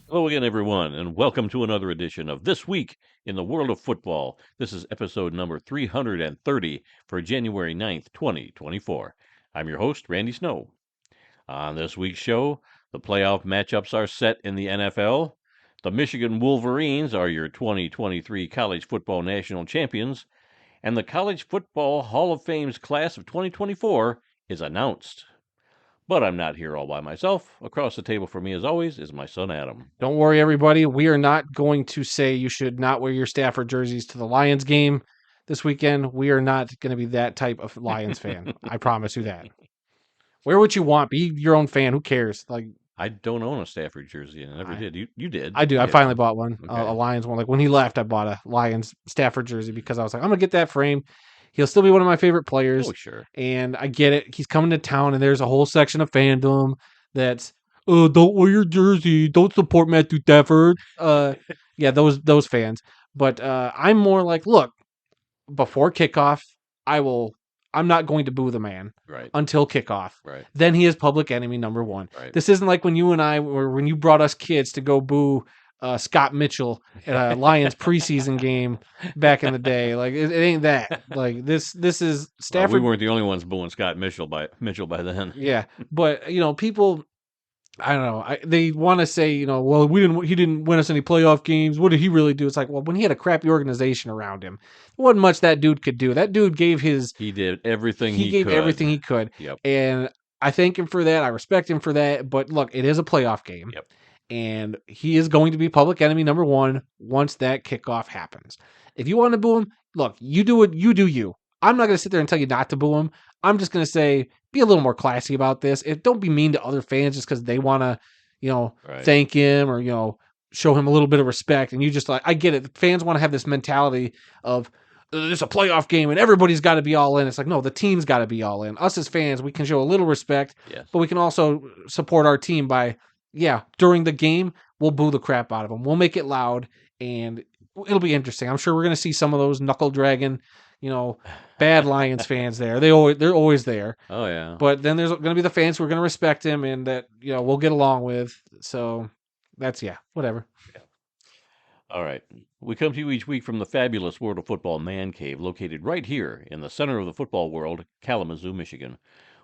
Hello again, everyone, and welcome to another edition of This Week in the World of Football. This is episode number 330 for January 9th, 2024. I'm your host, Randy Snow. On this week's show, the playoff matchups are set in the NFL. The Michigan Wolverines are your 2023 college football national champions, and the College Football Hall of Fame's class of 2024 is announced. But I'm not here all by myself. Across the table from me, as always, is my son Adam. Don't worry, everybody. We are not going to say you should not wear your Stafford jerseys to the Lions game this weekend. We are not going to be that type of Lions fan. I promise you that. Wear what you want. Be your own fan. Who cares? I don't own a Stafford jersey, and I never did. You did. I do. You I did. finally bought one, Okay. a Lions one. Like when he left, I bought a Lions Stafford jersey because I was like, I'm gonna get that frame. He'll still be one of my favorite players. Oh, sure. And I get it. He's coming to town, and there's a whole section of fandom that's, oh, don't wear your jersey. Don't support Matthew Stafford. Yeah, those fans. But I'm more like, look, before kickoff, I'm not going to boo the man Right. until kickoff. Right. Then he is public enemy number one. Right. This isn't like when you and I were when you brought us kids to go boo Scott Mitchell at a Lions preseason game back in the day. Like it ain't that. Like this is Stafford. Well, we weren't the only ones booing Scott Mitchell by then. Yeah, but people, I don't know. They want to say, well, he didn't win us any playoff games. What did he really do? It's like, well, when he had a crappy organization around him, there wasn't much that dude could do. That dude gave He did everything he gave could. everything he could. Yep. And I thank him for that. I respect him for that. But look, it is a playoff game. Yep. And he is going to be public enemy number one once that kickoff happens. If you want to boo him, look, you do it. You do you. I'm not going to sit there and tell you not to boo him. I'm just going to say, be a little more classy about this. Don't be mean to other fans just because they want to, Right. thank him or, show him a little bit of respect. And you just I get it. Fans want to have this mentality of, it's a playoff game and everybody's got to be all in. It's like, no, the team's got to be all in. Us as fans, we can show a little respect, Yes. but we can also support our team by, during the game, we'll boo the crap out of them. We'll make it loud and it'll be interesting. I'm sure we're going to see some of those knuckle dragging, bad Lions fans there. They're always there. Oh, yeah. But then there's going to be the fans who are going to respect him and that, we'll get along with. So that's, whatever. Yeah. All right. We come to you each week from the fabulous World of Football Man Cave, located right here in the center of the football world, Kalamazoo, Michigan.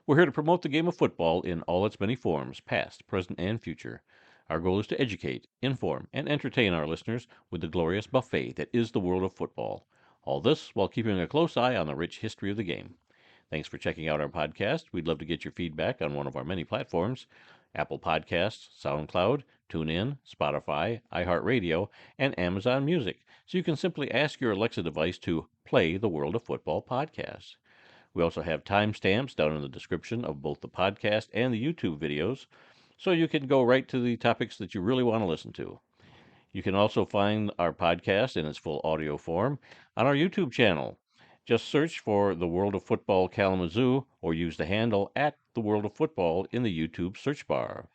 We're here to promote the game of football in all its many forms, past, present, and future. Our goal is to educate, inform, and entertain our listeners with the glorious buffet that is the world of football. All this while keeping a close eye on the rich history of the game. Thanks for checking out our podcast. We'd love to get your feedback on one of our many platforms: Apple Podcasts, SoundCloud, TuneIn, Spotify, iHeartRadio, and Amazon Music. So you can simply ask your Alexa device to play the World of Football podcast. We also have timestamps down in the description of both the podcast and the YouTube videos, so you can go right to the topics that you really want to listen to. You can also find our podcast in its full audio form on our YouTube channel. Just search for The World of Football Kalamazoo or use the handle at The World of Football in the YouTube search bar.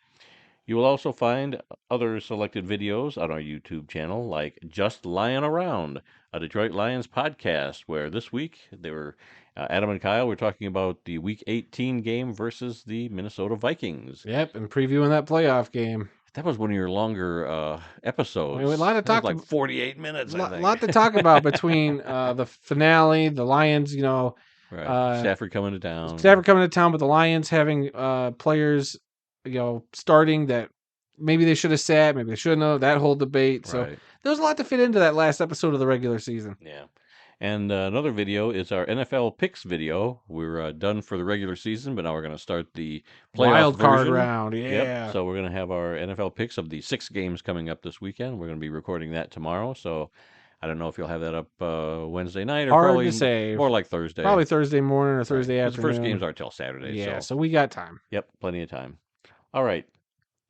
You will also find other selected videos on our YouTube channel, like Just Lying Around, a Detroit Lions podcast, where this week Adam and Kyle were talking about the Week 18 game versus the Minnesota Vikings. Yep, and previewing that playoff game. That was one of your longer episodes. I mean, a lot to talk like 48 minutes, I think. A lot to talk about between the finale, the Lions, Right. Stafford coming to town. but the Lions having players, starting that maybe they should have sat, maybe they shouldn't have, that whole debate. So Right. there's a lot to fit into that last episode of the regular season. Yeah. And another video is our NFL picks video. We're done for the regular season, but now we're going to start the playoff Wild card version. round, yeah. Yep. So we're going to have our NFL picks of the 6 games coming up this weekend. We're going to be recording that tomorrow. So I don't know if you'll have that up Wednesday night or Hard probably to say. more like Thursday. Probably Thursday morning or Thursday afternoon. The first afternoon. games aren't till Saturday. Yeah, so we got time. Yep, plenty of time. All right.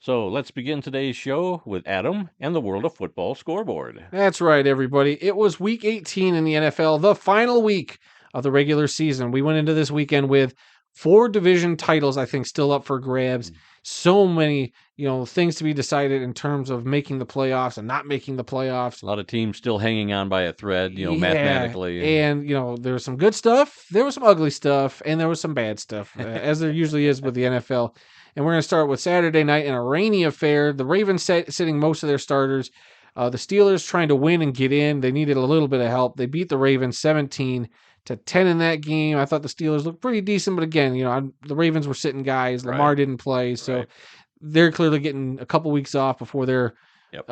So let's begin today's show with Adam and the World of Football scoreboard. That's right, everybody. It was Week 18 in the NFL, the final week of the regular season. We went into this weekend with 4 division titles, I think, still up for grabs. So many, things to be decided in terms of making the playoffs and not making the playoffs. A lot of teams still hanging on by a thread, mathematically. And, there was some good stuff, there was some ugly stuff, and there was some bad stuff, as there usually is with the NFL. And we're going to start with Saturday night in a rainy affair. The Ravens sitting most of their starters. The Steelers trying to win and get in. They needed a little bit of help. They beat the Ravens 17-10 in that game. I thought the Steelers looked pretty decent, but again, the Ravens were sitting guys. Lamar Right. didn't play, so Right. they're clearly getting a couple weeks off before they're, Yep.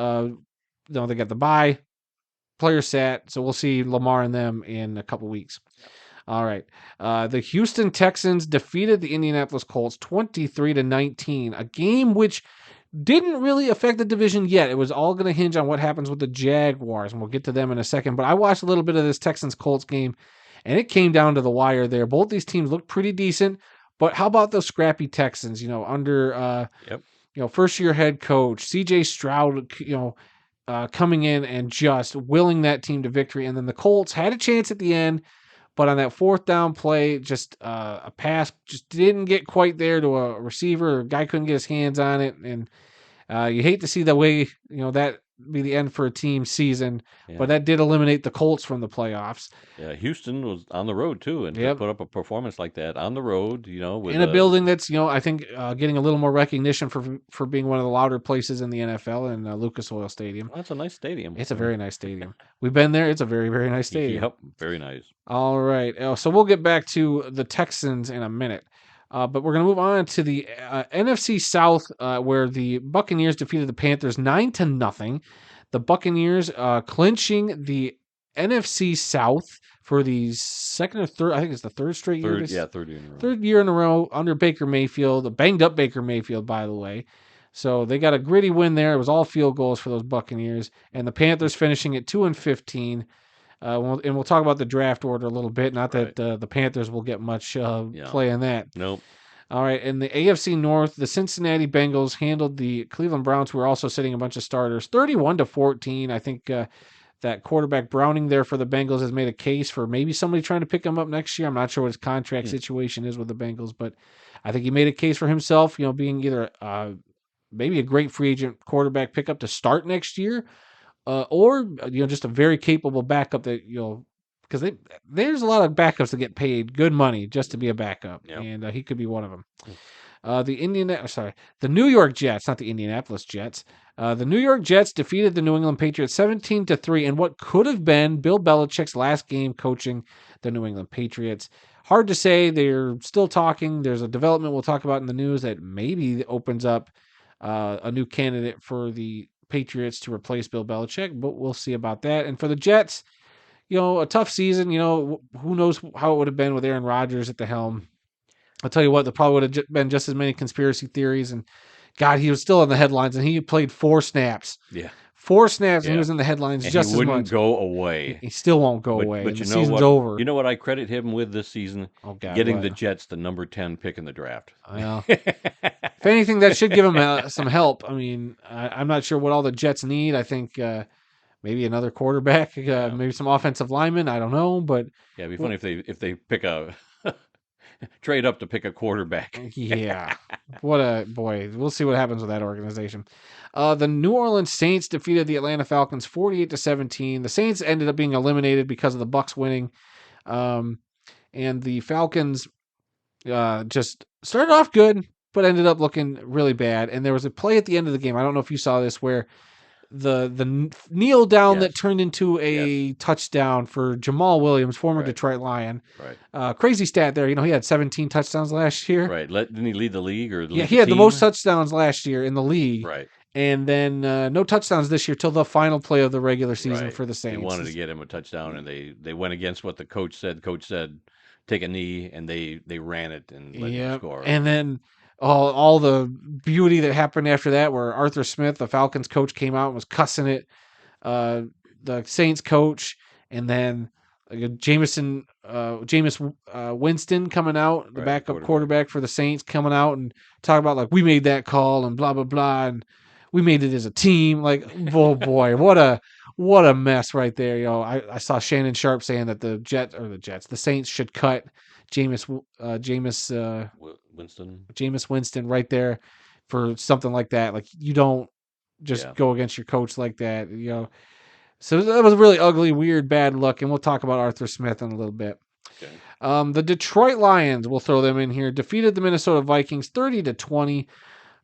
they got the bye. Players sat, so we'll see Lamar and them in a couple weeks. All right. The Houston Texans defeated the Indianapolis Colts 23-19, a game which didn't really affect the division yet. It was all going to hinge on what happens with the Jaguars, and we'll get to them in a second. But I watched a little bit of this Texans-Colts game, and it came down to the wire there. Both these teams looked pretty decent, but how about those scrappy Texans, under first-year head coach, C.J. Stroud, coming in and just willing that team to victory. And then the Colts had a chance at the end, but on that fourth down play, just a pass just didn't get quite there to a receiver. A guy couldn't get his hands on it. And you hate to see the way, that be the end for a team season, Yeah. but that did eliminate the Colts from the playoffs. Yeah, Houston was on the road too, and to put up a performance like that on the road, with in a building that's, I think getting a little more recognition for being one of the louder places in the NFL in Lucas Oil Stadium. Well, that's a nice stadium. It's a very nice stadium. We've been there. It's a very, very nice stadium. Yep, very nice. All right. So we'll get back to the Texans in a minute. But we're going to move on to the NFC South, where the Buccaneers defeated the Panthers 9-0. The Buccaneers clinching the NFC South for the second or third. I think it's the third straight year. Third year in a row. Third year in a row under Baker Mayfield, a banged up Baker Mayfield, by the way. So they got a gritty win there. It was all field goals for those Buccaneers, and the Panthers finishing at 2-15. We'll talk about the draft order a little bit. Not that the Panthers will get much play in that. Nope. All right. In the AFC North, the Cincinnati Bengals handled the Cleveland Browns, who were also sitting a bunch of starters, 31-14. I think that quarterback Browning there for the Bengals has made a case for maybe somebody trying to pick him up next year. I'm not sure what his contract situation is with the Bengals, but I think he made a case for himself, being either maybe a great free agent quarterback pickup to start next year, or just a very capable backup that because there's a lot of backups that get paid good money just to be a backup, and he could be one of them. The New York Jets, not the Indianapolis Jets. The New York Jets defeated the New England Patriots 17-3 in what could have been Bill Belichick's last game coaching the New England Patriots. Hard to say. They're still talking. There's a development we'll talk about in the news that maybe opens up a new candidate for the Patriots to replace Bill Belichick, but we'll see about that. And for the Jets, a tough season. Who knows how it would have been with Aaron Rodgers at the helm. I'll tell you what, there probably would have been just as many conspiracy theories. And God, he was still in the headlines, and he played 4 snaps. Yeah. 4 snaps, and he was in the headlines and just he as wouldn't much. go away. He still won't go away. But the season's over. You know what I credit him with this season? Oh, God, getting the Jets the number 10 pick in the draft. Well, if anything, that should give him some help. I mean, I'm not sure what all the Jets need. I think maybe another quarterback, maybe some offensive linemen. I don't know, but yeah, it'd be funny if they pick a trade up to pick a quarterback. Yeah, what a boy. We'll see what happens with that organization. The New Orleans Saints defeated the Atlanta Falcons 48-17. The Saints ended up being eliminated because of the Bucs winning, and the Falcons just started off good, but ended up looking really bad. And there was a play at the end of the game. I don't know if you saw this, where the kneel down that turned into a touchdown for Jamal Williams, former Detroit Lion. Right. Crazy stat there. He had 17 touchdowns last year. Right. Didn't he lead the league or he had the most touchdowns last year in the league. Right. And then no touchdowns this year till the final play of the regular season for the Saints. They wanted to get him a touchdown, and they went against what the coach said. Coach said, take a knee, and they ran it and let him score. And then all the beauty that happened after that, where Arthur Smith, the Falcons coach, came out and was cussing it, the Saints coach, and then Jameis Winston coming out, the backup quarterback for the Saints, coming out and talking about like, we made that call and blah blah blah, and we made it as a team. Like, oh boy, what a mess right there. I saw Shannon Sharp saying that the Saints should cut Jameis Winston right there for something like that. Like, you don't just go against your coach like that, So that was a really ugly, weird, bad look, and we'll talk about Arthur Smith in a little bit. Okay. The Detroit Lions, we'll throw them in here, defeated the Minnesota Vikings 30-20.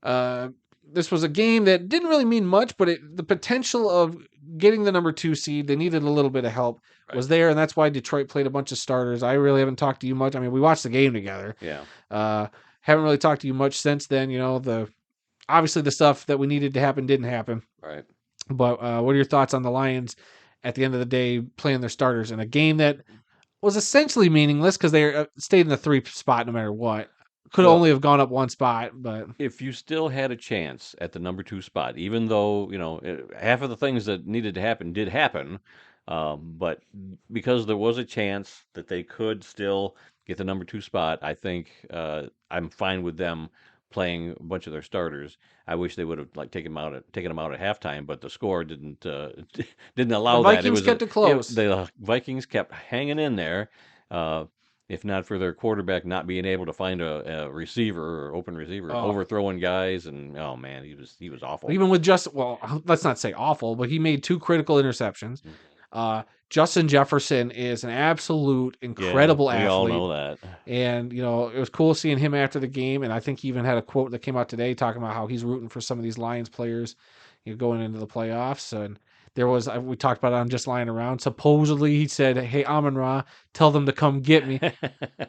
Uh, this was a game that didn't really mean much, but the potential of getting the number 2 seed, they needed a little bit of help, Right. was there, and that's why Detroit played a bunch of starters. I really haven't talked to you much. I mean, we watched the game together. Yeah. Haven't really talked to you much since then. Obviously the stuff that we needed to happen didn't happen. Right. But what are your thoughts on the Lions at the end of the day playing their starters in a game that was essentially meaningless because they stayed in the 3 spot no matter what? Could Well, only have gone up 1 spot, but if you still had a chance at the number 2 spot, even though, half of the things that needed to happen did happen, but because there was a chance that they could still get the number 2 spot, I think I'm fine with them playing a bunch of their starters. I wish they would have like taken them out at halftime, but the score didn't didn't the allow that. It Vikings was kept it close. the Vikings kept hanging in there. Uh, if not for their quarterback not being able to find a receiver or open receiver and Oh, overthrowing guys, and oh man, he was awful. even with let's not say awful, but he made 2 critical interceptions. Mhm. Justin Jefferson is an absolute Yeah, incredible we all athlete. know that. And, it was cool seeing him after the game. And I think he even had a quote that came out today talking about how he's rooting for some of these Lions players, going into the playoffs. And we talked about it on Just Lying Around. Supposedly he said, "Hey, Amon-Ra, tell them to come get me."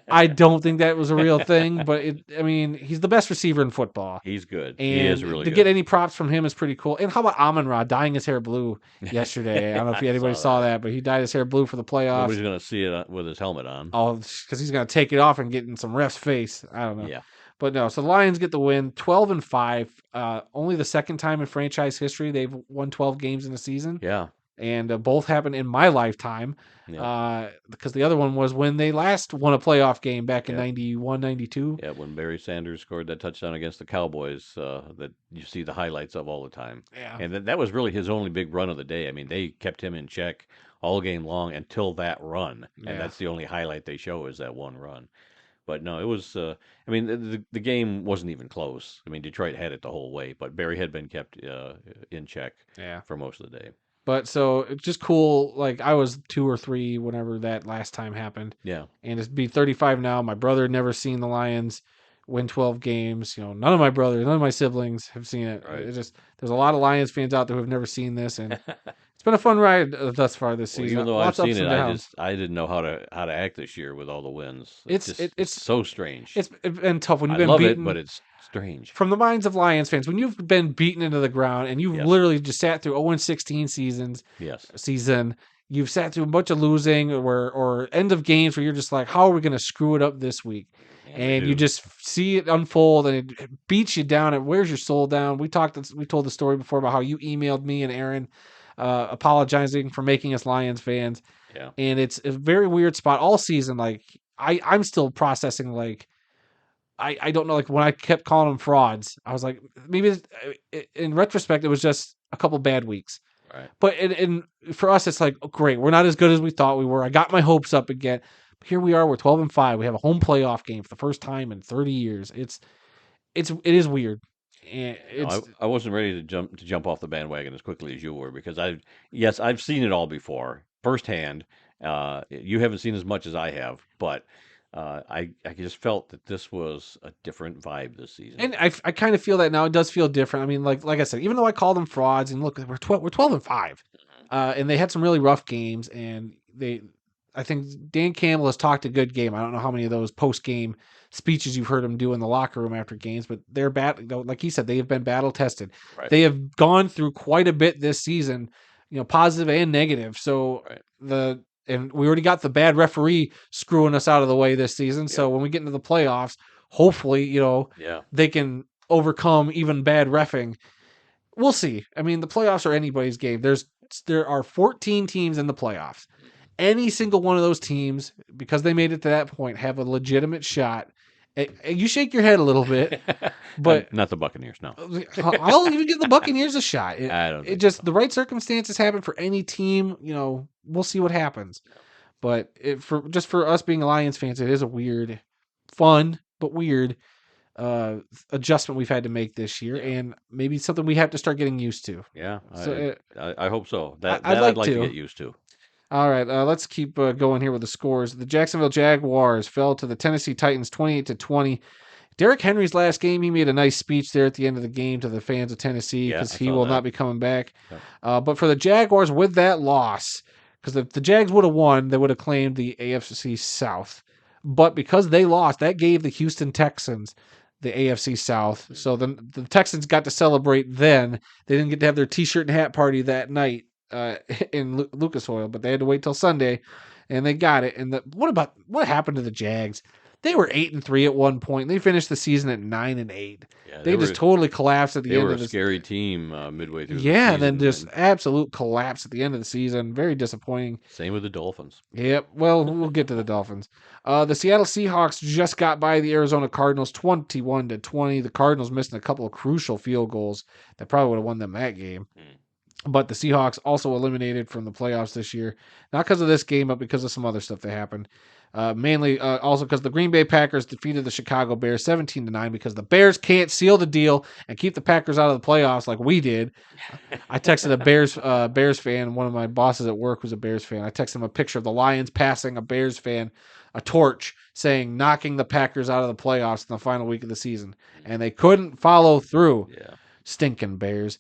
I don't think that was a real thing, but he's the best receiver in football. He's good. He is And really to get good. any props from him is pretty cool. And how about Amon-Ra dyeing his hair blue yesterday? I don't know if I anybody saw saw that. that, but he dyed his hair blue for the playoffs. Nobody's gonna see it with his helmet on. Oh, because he's gonna take it off and get in some ref's face. I don't know, Yeah. but no. So the Lions get the win, 12-5. Only the second time in franchise history they've won 12 games in a season, Yeah. and both happened in my lifetime. Yeah. Because the other one was when they last won a playoff game back in Yeah. 91, 92. Yeah, when Barry Sanders scored that touchdown against the Cowboys, that you see the highlights of all the time. Yeah, And that was really his only big run of the day. I mean, they kept him in check all game long until that run, and yeah. that's the only highlight they show is that one run. But no, it was. I mean, the game wasn't even close. I mean, Detroit had it the whole way, but Barry had been kept in check Yeah. for most of the day. But so it's just cool. Like I was 2 or 3 whenever that last time happened. Yeah. And it's be 35 now. My brother had never seen the Lions win 12 games. None of my brothers, none of my siblings have seen it. Right. There's a lot of Lions fans out there who have never seen this, and it's been a fun ride thus far this Well, season. even though Lots I've of ups seen and it, downs. I didn't know how to act this year with all the wins. It's It's so strange. it's been tough when I you've been love it, beaten but it's strange. from the minds of Lions fans. When you've been beaten into the ground and you've Yes. literally just sat through 0-16 Yes. season. You've sat through a bunch of losing or end of games where you're just like, how are we going to screw it up this week? Yeah, we And you do. just see it unfold and it beats you down. It wears your soul down. We told the story before about how you emailed me and Aaron apologizing for making us Lions fans. Yeah. And it's a very weird spot all season. Like I'm still processing. Like I don't know. Like when I kept calling them frauds, I was like, maybe in retrospect, it was just a couple bad weeks. Right. But for us, it's like, oh, great, we're not as good as we thought we were. I got my hopes up again. But here we are, we're 12-5. We have a home playoff game for the first time in 30 years. It is weird. And No, I wasn't ready to jump off the bandwagon as quickly as you were because I've seen it all before firsthand. You haven't seen as much as I have, but I just felt that this was a different vibe this season. and I kind of feel that now. It does feel different. I mean, like I said, even though I call them frauds, and look, we're 12-5, and they had some really rough games, and I think Dan Campbell has talked a good game. I don't know how many of those post game speeches you've heard him do in the locker room after games, but they're like he said, they have been battle tested. Right. They have gone through quite a bit this season, positive and negative. So Right. and we already got the bad referee screwing us out of the way this season. So when we get into the playoffs, hopefully, Yeah. they can overcome even bad reffing. We'll see. I mean, the playoffs are anybody's game. There are 14 teams in the playoffs. Any single one of those teams, because they made it to that point, have a legitimate shot. And you shake your head a little bit, but not the Buccaneers. No, I'll even give the Buccaneers a shot. I don't. It just the right circumstances happen for any team. We'll see what happens. But for us being Lions fans, it is a weird, fun but weird adjustment we've had to make this year, and maybe something we have to start getting used to. Yeah, So I hope so. I'd like to to. get used to. All right, let's keep going here with the scores. The Jacksonville Jaguars fell to the Tennessee Titans 28-20. Derrick Henry's last game, he made a nice speech there at the end of the game to the fans of Tennessee Yeah, because I he saw will that. not be coming back. Yep. But for the Jaguars, with that loss, because if the Jags would have won, they would have claimed the AFC South. But because they lost, that gave the Houston Texans the AFC South. So the Texans got to celebrate then. They didn't get to have their T-shirt and hat party that night in Lucas Oil, but they had to wait till Sunday, and they got it. And what happened to the Jags? They were 8-3 at one point. They finished the season at 9-8. Yeah, They just totally collapsed at the they end were of a this. scary team midway through the Yeah, and then season, just and absolute collapse at the end of the season. Very disappointing. same with the Dolphins. Yep. Well, we'll get to the Dolphins. The Seattle Seahawks just got by the Arizona Cardinals 21-20. The Cardinals missing a couple of crucial field goals that probably would have won them that game. But the Seahawks also eliminated from the playoffs this year, not because of this game, but because of some other stuff that happened. Mainly also because the Green Bay Packers defeated the Chicago Bears 17-9 because the Bears can't seal the deal and keep the Packers out of the playoffs like we did. I texted a Bears fan. One of my bosses at work was a Bears fan. I texted him a picture of the Lions passing a Bears fan a torch saying knocking the Packers out of the playoffs in the final week of the season, and they couldn't follow through. Yeah. Stinking Bears.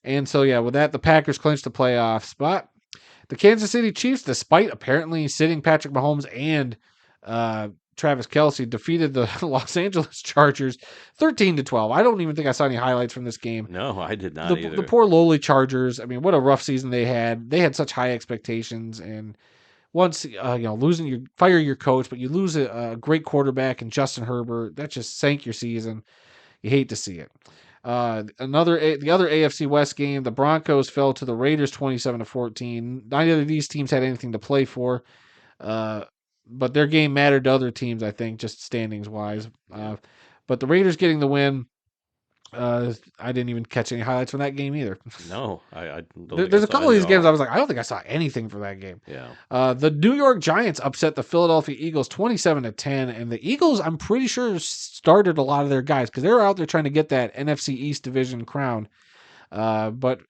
And so, yeah, with that, the Packers clinched the playoff spot. The Kansas City Chiefs, despite apparently sitting Patrick Mahomes and Travis Kelce, defeated the Los Angeles Chargers 13-12. I don't even think I saw any highlights from this game. No, I did not either. The poor lowly Chargers. I mean, what a rough season they had. They had such high expectations, and once fire your coach, but you lose a great quarterback in Justin Herbert. That just sank your season. You hate to see it. The other AFC West game, the Broncos fell to the Raiders 27-14. Neither of these teams had anything to play for, but their game mattered to other teams, I think, just standings wise. But the Raiders getting the win. I didn't even catch any highlights from that game either. No, I don't think There's I a saw couple of any these at games all. I was like, I don't think I saw anything for that game. Yeah. The New York Giants upset the Philadelphia Eagles 27-10, and the Eagles, I'm pretty sure, started a lot of their guys because they were out there trying to get that NFC East division crown, but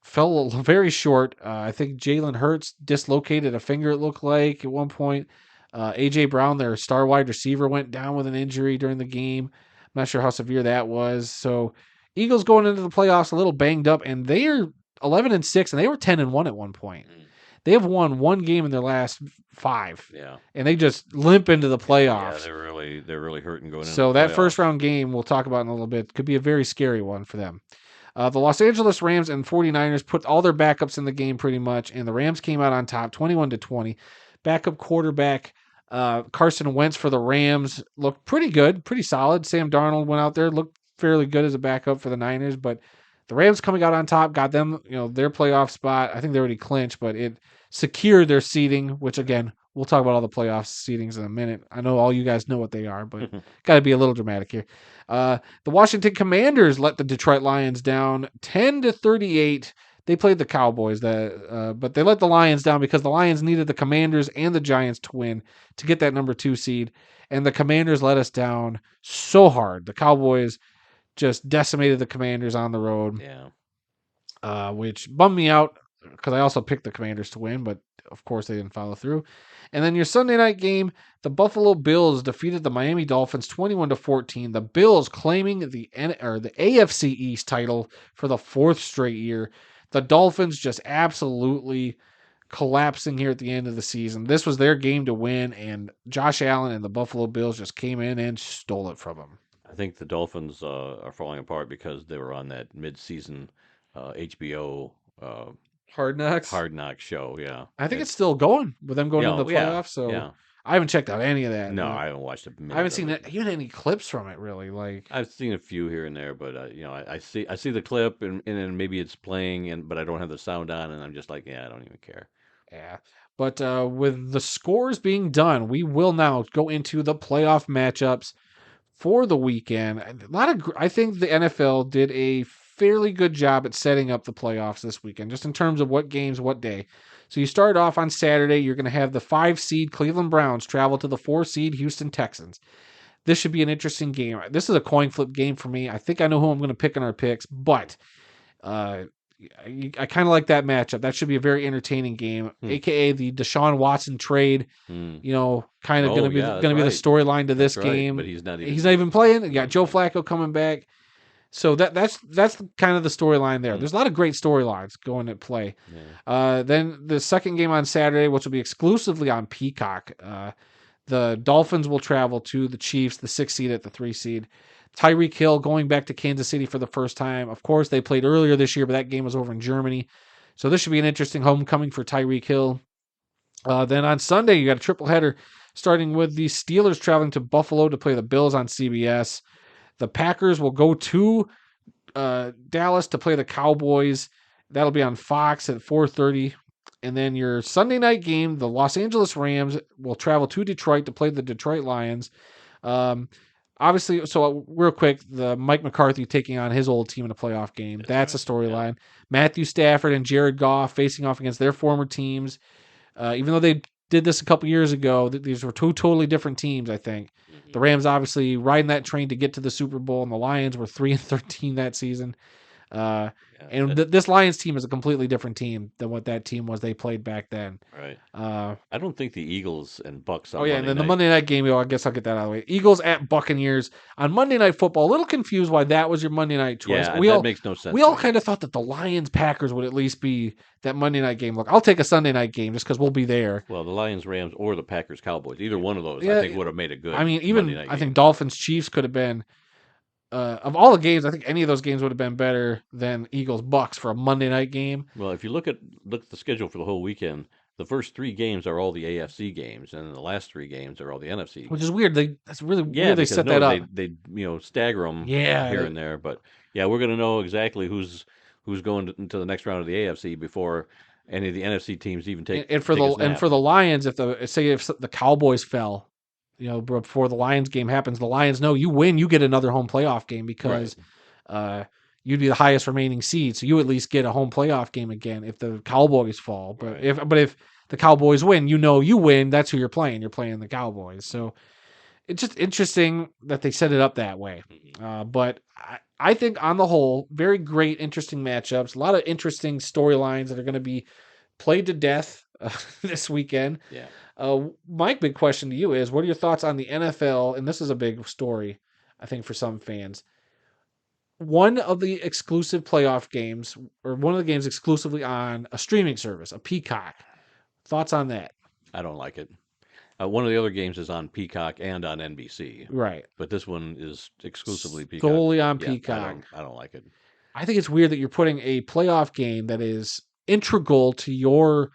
fell very short. I think Jalen Hurts dislocated a finger, it looked like, at one point. A.J. Brown, their star wide receiver, went down with an injury during the game. I'm not sure how severe that was. So Eagles going into the playoffs a little banged up, and they are 11-6, and they were 10-1 at one point. They have won one game in their last 5. Yeah. And they just limp into the playoffs. Yeah, they're really hurting going into So the that playoffs. first round game we'll talk about in a little bit could be a very scary one for them. The Los Angeles Rams and 49ers put all their backups in the game pretty much, and the Rams came out on top 21-20. Backup quarterback Carson Wentz for the Rams looked pretty good, pretty solid. Sam Darnold went out there, looked fairly good as a backup for the Niners, but the Rams coming out on top got them, their playoff spot. I think they already clinched, but it secured their seeding, which again, we'll talk about all the playoff seedings in a minute. I know all you guys know what they are, but got to be a little dramatic here. The Washington Commanders let the Detroit Lions down 10-38. They played the Cowboys, but they let the Lions down because the Lions needed the Commanders and the Giants to win to get that number 2 seed, and the Commanders let us down so hard. The Cowboys just decimated the Commanders on the road, which bummed me out because I also picked the Commanders to win, but of course they didn't follow through. And then your Sunday night game, the Buffalo Bills defeated the Miami Dolphins 21-14. The Bills claiming the AFC East title for the 4th straight year. The Dolphins just absolutely collapsing here at the end of the season. This was their game to win, and Josh Allen and the Buffalo Bills just came in and stole it from them. I think the Dolphins are falling apart because they were on that mid-season HBO Hard Knocks show. Yeah, I think it's still going with them going into the playoffs. So I haven't checked out any of that. No, I haven't watched a minute. I haven't seen even any clips from it really. Like I've seen a few here and there, but I see the clip and then maybe it's playing, but I don't have the sound on, and I'm just like, I don't even care. Yeah. But with the scores being done, we will now go into the playoff matchups for the weekend. I think the NFL did a fairly good job at setting up the playoffs this weekend, just in terms of what games, what day. So you start off on Saturday. You're going to have the 5 seed Cleveland Browns travel to the 4 seed Houston Texans. This should be an interesting game. This is a coin flip game for me. I think I know who I'm going to pick in our picks, but I kind of like that matchup. That should be a very entertaining game, aka the Deshaun Watson trade. Hmm. Kind of Oh, yeah, that's gonna be the right. storyline to this That's right. But game. he's not He's not even. even playing. You got Not Joe playing. Flacco coming back. So that's kind of the storyline there. Hmm. There's a lot of great storylines going at play. Yeah. Then the second game on Saturday, which will be exclusively on Peacock, the Dolphins will travel to the Chiefs, the 6 seed at the 3 seed. Tyreek Hill going back to Kansas City for the first time. Of course, they played earlier this year, but that game was over in Germany. So this should be an interesting homecoming for Tyreek Hill. Then on Sunday, you got a triple header starting with the Steelers traveling to Buffalo to play the Bills on CBS. The Packers will go to Dallas to play the Cowboys. That'll be on Fox at 4:30. And then your Sunday night game, the Los Angeles Rams will travel to Detroit to play the Detroit Lions. Um, Obviously, so real quick, the Mike McCarthy taking on his old team in a playoff game. That's a storyline. Matthew Stafford and Jared Goff facing off against their former teams. Even though they did this a couple years ago, these were two totally different teams, I think. The Rams obviously riding that train to get to the Super Bowl, and the Lions were 3-13 that season. Uh, and this Lions team is a completely different team than what that team was they played back then. Right. Uh, I don't think the Eagles and Bucks on oh yeah, and Monday then the night. Monday night game, I guess I'll get that out of the way. Eagles at Buccaneers on Monday Night Football. A little confused why that was your Monday night choice. Yeah, that makes no sense We to all me. kind of thought that the Lions Packers would at least be that Monday night game. Look, I'll take a Sunday night game just because we'll be there. Well, the Lions, Rams, or the Packers, Cowboys, either one of those, I Yeah, think would have made a good I mean, Monday even night I game. think Dolphins Chiefs could have been. Of all the games, I think any of those games would have been better than Eagles Bucks for a Monday night game. Well, if you look at the schedule for the whole weekend, the first 3 games are all the AFC games, and the last 3 games are all the NFC. Which is weird. That's really Yeah, weird. They because set that up. they stagger them Yeah, here and there, but yeah, we're gonna know exactly who's going into the next round of the AFC before any of the NFC teams even take and for take a the snap. Lions, if the Cowboys fell, before the Lions game happens, the Lions know you win, you get another home playoff game because you'd be the highest remaining seed, so you at least get a home playoff game again if the Cowboys fall. But Right. if the Cowboys win, you win. That's who you're playing. You're playing the Cowboys. So it's just interesting that they set it up that way. But I think on the whole, very great, interesting matchups. A lot of interesting storylines that are going to be played to death this weekend. Yeah. My big question to you is, what are your thoughts on the NFL? And this is a big story, I think, for some fans. One of the exclusive playoff games, or one of the games exclusively on a streaming service, a Peacock. Thoughts on that? I don't like it. One of the other games is on Peacock and on NBC, Right. but this one is exclusively Peacock. Solely on Yeah, Peacock. I don't like it. I think it's weird that you're putting a playoff game that is integral to your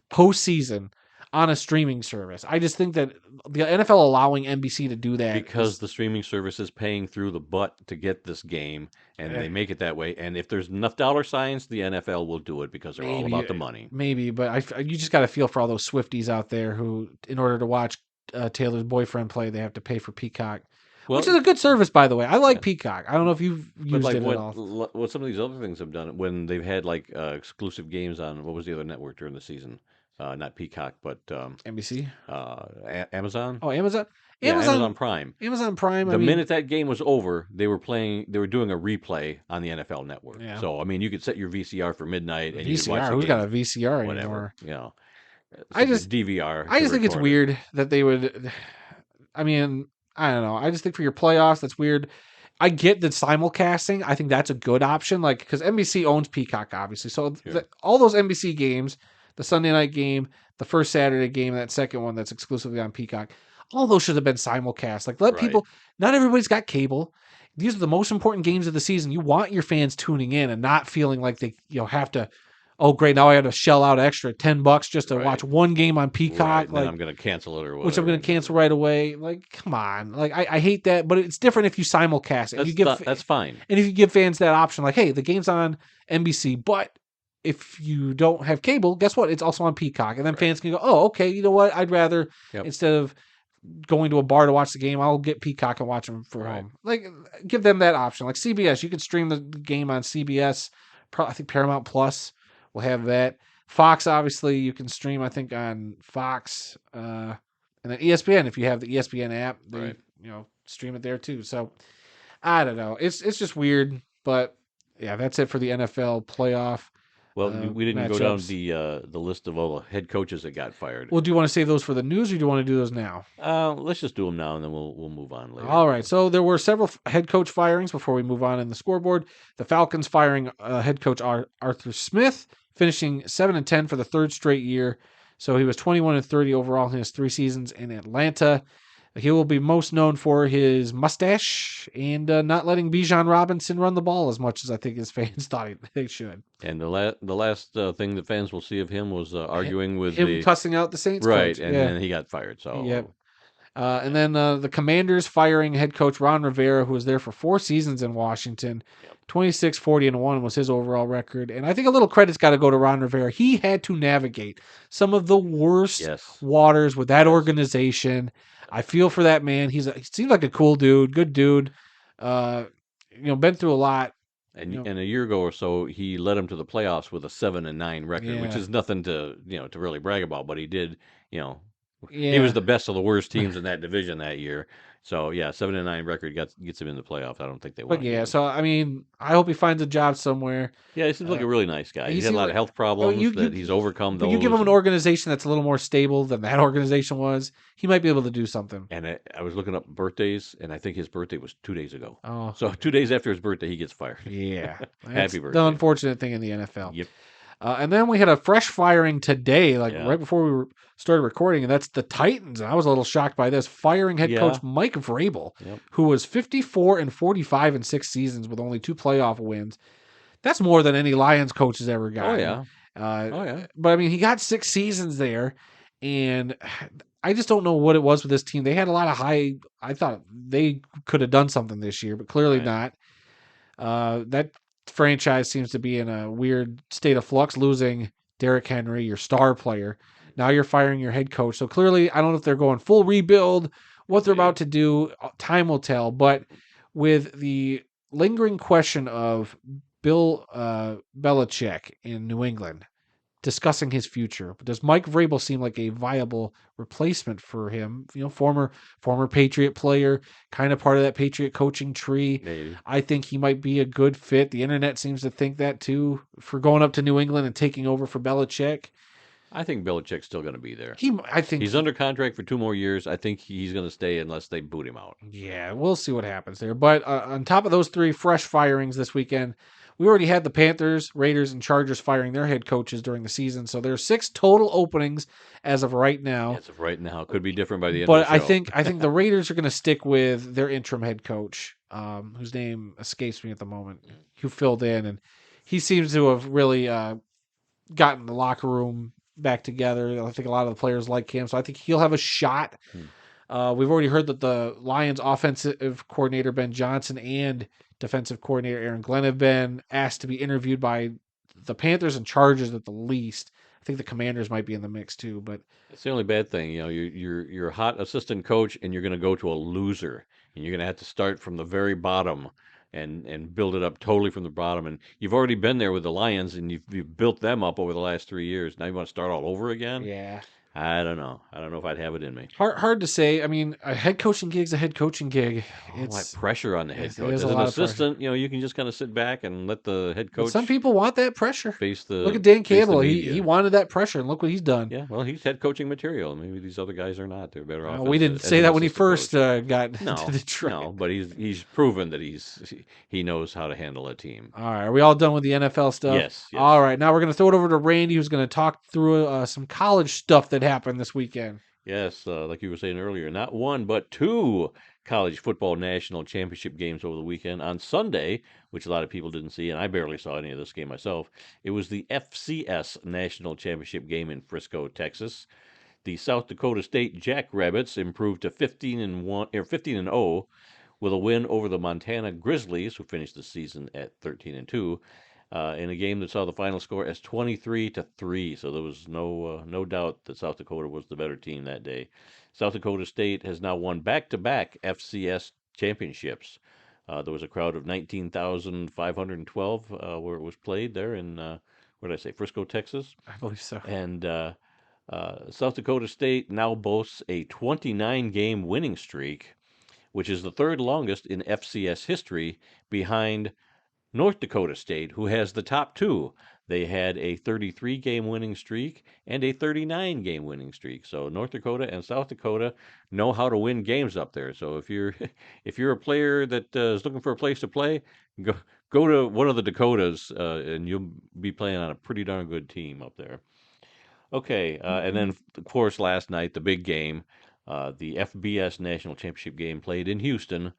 postseason on a streaming service. I just think that the NFL allowing NBC to do that Because the streaming service is paying through the butt to get this game, and they make it that way. And if there's enough dollar signs, the NFL will do it because they're all about the money. Maybe, but you just got to feel for all those Swifties out there who, in order to watch Taylor's boyfriend play, they have to pay for Peacock, which is a good service, by the way. I like Peacock. I don't know if you've used it at all. What some of these other things have done when they've had like exclusive games on what was the other network during the season? Not Peacock, but NBC. Amazon. Oh, Amazon. Yeah, Amazon Prime. Amazon Prime. The minute that game was over, they were doing a replay on the NFL Network. Yeah. So I mean, you could set your VCR for midnight and you could watch VCR. the Who's game, got a VCR whatever. anymore? You know, I just DVR. I just think it's weird that they would. I mean, I don't know. I just think for your playoffs, that's weird. I get the simulcasting. I think that's a good option, like because NBC owns Peacock, obviously. So Sure. all those NBC games, the Sunday night game, the first Saturday game, that second one that's exclusively on Peacock, all those should have been simulcast. Like let Right. people. Not everybody's got cable. These are the most important games of the season. You want your fans tuning in and not feeling like they have to. Oh, great! Now I have to shell out extra $10 just to watch one game on Peacock. Right. Like, I'm going to cancel it or whatever. which I'm going to cancel right away. Like, come on! Like, I hate that, but it's different if you simulcast it. That's fine. And if you give fans that option, like, hey, the game's on NBC, but if you don't have cable, guess what? It's also on Peacock, and then fans can go, oh, okay, you know what? I'd rather instead of going to a bar to watch the game, I'll get Peacock and watch them for home. Like, give them that option. Like CBS, you could stream the game on CBS. I think Paramount Plus will have that. Fox, obviously, you can stream, I think, on Fox. And then ESPN, if you have the ESPN app, they stream it there too. So I don't know. It's just weird. But yeah, that's it for the NFL playoff. Well, we didn't go down matchups. the list of all the head coaches that got fired. Well, do you want to save those for the news, or do you want to do those now? Let's just do them now, and then we'll move on later. All right. So there were several head coach firings before we move on in the scoreboard. The Falcons firing head coach Arthur Smith, finishing 7-10 for the third straight year. So he was 21-30 overall in his 3 seasons in Atlanta. He will be most known for his mustache and not letting Bijan Robinson run the ball as much as I think his fans thought they should. And the last thing the fans will see of him was arguing with Him the cussing out the Saints right, coach. and Yeah. then he got fired. Yep. So And then the Commanders firing head coach Ron Rivera, who was there for 4 seasons in Washington. yep. 26-40-1 was his overall record. And I think a little credit's got to go to Ron Rivera. He had to navigate some of the worst Yes. waters with that Yes. organization. I feel for that man. He seems like a cool dude, good dude. Been through a lot. And a year ago or so, he led him to the playoffs with a 7-9 record, which Yeah. is nothing to to really brag about. But he did, he Yeah. was the best of the worst teams in that division that year. So yeah, 7-9 record gets him in the playoffs. I don't think they want But to. yeah, so I mean, I hope he finds a job somewhere. Yeah, he seems like a really nice guy. he He's had a seems lot like- of health Oh, problems that he's overcome But those. you give him an organization that's a little more stable than that organization was, he might be able to do something. And I was looking up birthdays, and I think his birthday was 2 days ago. Oh, So 2 days after his birthday, he gets fired. yeah. That's Happy the birthday. unfortunate thing in the NFL. Yep. And then we had a fresh firing today, like Yeah. right before we started recording, and that's the Titans. And I was a little shocked by this, firing head Yeah. coach Mike Vrabel, Yep. who was 54-45 in 6 seasons with only 2 playoff wins. That's more than any Lions coach has ever Oh gotten. yeah. Uh, Oh yeah. But I mean, he got 6 seasons there, and I just don't know what it was with this team. They had a lot of high. I thought they could have done something this year, but clearly Right. not. That franchise seems to be in a weird state of flux, losing Derrick Henry, your star player. Now you're firing your head coach. So clearly, I don't know if they're going full rebuild, what they're Maybe. about to do. Time will tell. But with the lingering question of Bill Belichick in New England discussing his future, does Mike Vrabel seem like a viable replacement for him? Former Patriot player, kind of part of that Patriot coaching tree. Maybe. I think he might be a good fit. The internet seems to think that too, for going up to New England and taking over for Belichick. I think Belichick's still going to be there. I think He's under contract for 2 more years. I think he's going to stay unless they boot him out. Yeah, we'll see what happens there. But on top of those 3 fresh firings this weekend, we already had the Panthers, Raiders, and Chargers firing their head coaches during the season. So there's 6 total openings as of right now. As of right now, it could be different by the end But of the show. I think the Raiders are going to stick with their interim head coach, whose name escapes me at the moment, who filled in, and he seems to have really gotten the locker room back together. I think a lot of the players like him, so I think he'll have a shot. We've already heard that the Lions offensive coordinator Ben Johnson and defensive coordinator Aaron Glenn have been asked to be interviewed by the Panthers and Chargers at the least. I think the Commanders might be in the mix too, but It's the only bad thing. You're a hot assistant coach, and you're going to go to a loser, and you're going to have to start from the very bottom and build it up totally from the bottom. And you've already been there with the Lions, and you've built them up over the last 3 years. Now you want to start all over again? yeah, I don't know. I don't know if I'd have it in me. hard to say. I mean, a head coaching gig's a head coaching gig. That It's pressure on the head yes, it coach. is As a an lot of pressure. assistant, you can just kind of sit back and let the head but coach some people want that pressure. face the. Look at Dan face the Campbell. He media. wanted that pressure, and look what he's done. Yeah, well, he's head coaching material. Maybe these other guys are not. They're better off. We as didn't as say an that when he assistant first coach. got No, to Detroit. no, but he's proven that he knows how to handle a team. All right, are we all done with the NFL stuff? Yes, yes. All right, now we're going to throw it over to Randy, who's going to talk through some college stuff that happened this weekend. Yes, like you were saying earlier, not 1 but 2 college football national championship games over the weekend. On Sunday, which a lot of people didn't see, and I barely saw any of this game myself, it was the FCS national championship game in Frisco, Texas. The South Dakota State Jackrabbits improved to 15-1 or 15-0 with a win over the Montana Grizzlies, who finished the season at 13-2. In a game that saw the final score as 23-3. So there was no doubt that South Dakota was the better team that day. South Dakota State has now won back-to-back FCS championships. There was a crowd of 19,512 where it was played there in where did I say, Frisco, Texas. I believe so. And South Dakota State now boasts a 29-game winning streak, which is the 3rd longest in FCS history, behind North Dakota State, who has the top 2. They had a 33-game winning streak and a 39-game winning streak. So North Dakota and South Dakota know how to win games up there. So if you're if you're a player that is looking for a place to play, go go to one of the Dakotas, and you'll be playing on a pretty darn good team up there. Okay, and then of course last night the big game, the FBS National Championship game played in Houston.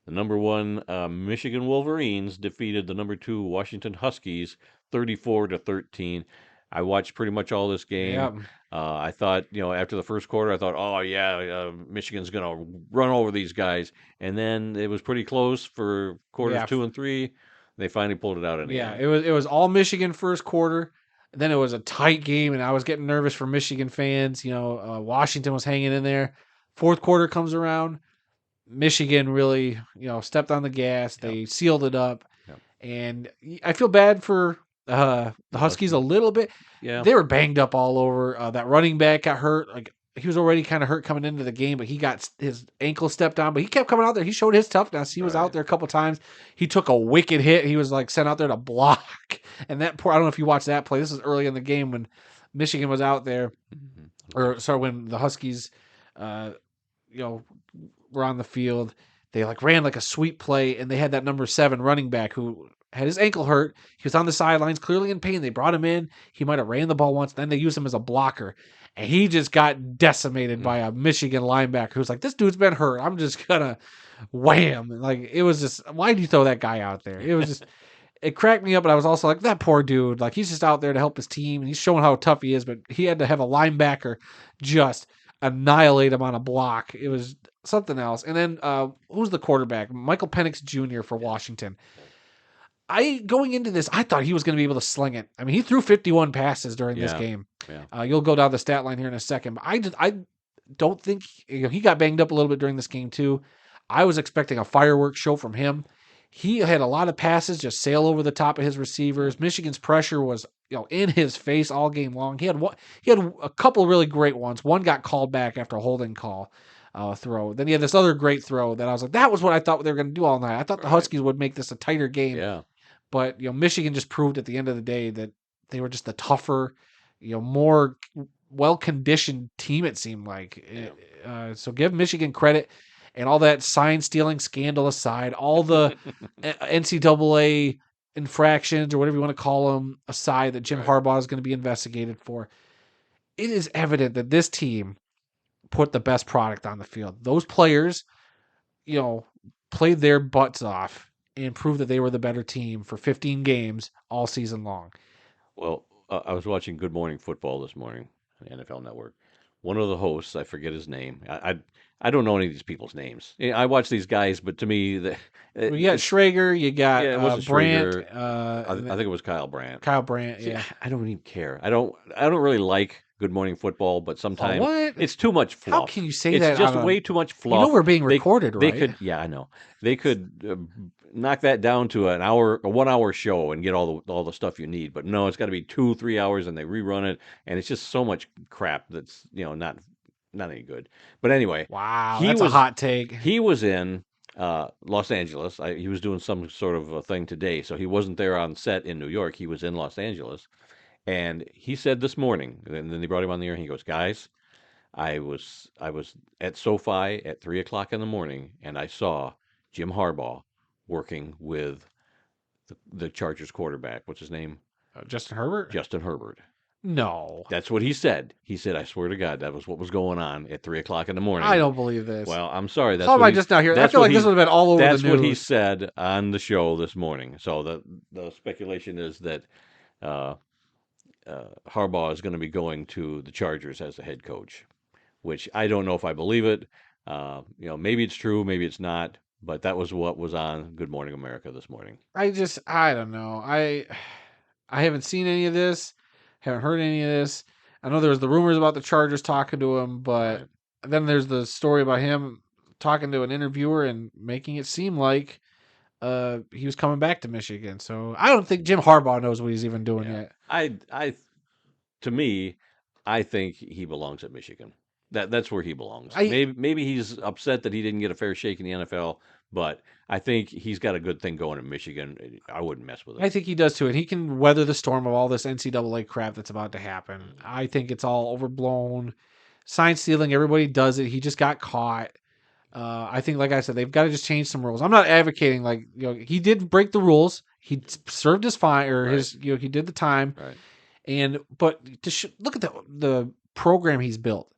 The number one Michigan Wolverines defeated the number two Washington Huskies 34-13. I watched pretty much all this game. Yeah, I thought, after the first quarter, I thought, oh yeah, Michigan's gonna run over these guys, and then it was pretty close for quarters yeah, 2 and 3. They finally pulled it out in the yeah. end. It was all Michigan first quarter. Then it was a tight game, and I was getting nervous for Michigan fans. Washington was hanging in there. Fourth quarter comes around. Michigan really, stepped on the gas. Yep, They sealed it up. yep. And I feel bad for the The Huskies a Huskies. little bit. Yeah, They were banged up all over. That running back got hurt. Like he was already kind of hurt coming into the game, but he got his ankle stepped on. But he kept coming out there. He showed his toughness. He was out right. there a couple times. He took a wicked hit. He was like sent out there to block. And that poor, I don't know if you watched that play. This is early in the game when Michigan was out there, Mhm. or sorry, when the Huskies, uh, you know, were on the field. They like ran like a sweep play, and they had that number 7 running back who had his ankle hurt. He was on the sidelines, clearly in pain. They brought him in. He might have ran the ball once. Then they used him as a blocker, and he just got decimated by a Michigan linebacker who's like, "This dude's been hurt. I'm just gonna wham!" Like it was just, why do you throw that guy out there? It was just. It cracked me up, but I was also like, that poor dude. Like he's just out there to help his team, and he's showing how tough he is. But he had to have a linebacker just annihilate him on a block. It was something else. And then who's the quarterback? Michael Penix Jr. for Washington. I going into this, I thought he was going to be able to sling it. I mean, he threw 51 passes during this Yeah, game. yeah. You'll go down the stat line here in a second, but I don't think he got banged up a little bit during this game too. I was expecting a fireworks show from him. He had a lot of passes just sail over the top of his receivers. Michigan's pressure was in his face all game long. He had a couple really great ones. One got called back after a holding call throw. Then he had this other great throw that I was like, that was what I thought they were going to do all night. I thought the Right. Huskies would make this a tighter game, Yeah. but Michigan just proved at the end of the day that they were just the tougher, more well conditioned team. It seemed like. So give Michigan credit. And all that sign stealing scandal aside, all the NCAA infractions or whatever you want to call them aside that Jim Right. Harbaugh is going to be investigated for, it is evident that this team put the best product on the field. Those players, played their butts off and proved that they were the better team for 15 games all season long. Well, I was watching Good Morning Football this morning on the NFL Network. One of the hosts, I forget his name. I don't know any of these people's names. I watch these guys, but to me, Well, you got Schrager, you got yeah, it wasn't Brandt, Schrager. I think it was Kyle Brandt. Kyle Brandt. See, Yeah. I don't even care. I don't really like Good Morning Football, but sometimes what? it's too much fluff. How can you say it's that? just on a- way too much fluff. we're being They- recorded, They right? could, yeah, I know. They could knock that down to a 1 hour show and get all the stuff you need. But no, it's got to be 2-3 hours, and they rerun it, and it's just so much crap that's not any good. But anyway, Wow, he that's a was hot take. he was in Los Angeles. He was doing some sort of a thing today, so he wasn't there on set in New York. He was in Los Angeles, and he said this morning, and then they brought him on the air, and he goes, "Guys, I was at SoFi at 3 o'clock in the morning, and I saw Jim Harbaugh working with the Chargers quarterback. What's his name? Justin Herbert? Justin Herbert. No, That's what he said. He said, I swear to God, that was what was going on at 3 o'clock in the morning. I don't believe this. Well, I'm sorry. That's How am what I he, just not here? I that's feel what like this he- would have been all over That's the what he news. said on the show this morning. So the speculation is that uh, Harbaugh is going to be going to the Chargers as the head coach, which I don't know if I believe it. Maybe it's true, maybe it's not. But that was what was on Good Morning America this morning. I don't know. I haven't seen any of this. Haven't heard any of this. I know there was the rumors about the Chargers talking to him, but Right. then there's the story about him talking to an interviewer and making it seem like he was coming back to Michigan. So I don't think Jim Harbaugh knows what he's even doing Yeah. yet. To me, I think he belongs at Michigan. That's where he belongs. I- Maybe he's upset that he didn't get a fair shake in the NFL, But I think he's got a good thing going in Michigan. I wouldn't mess with I him. think he does too, and he can weather the storm of all this NCAA crap that's about to happen. Mm. I think it's all overblown. Sign stealing, everybody does it. He just got caught. I think, like I said, they've got to just change some rules. I'm not advocating he did break the rules. He served his fine or Right, his he did the time. right, But look at the program he's built.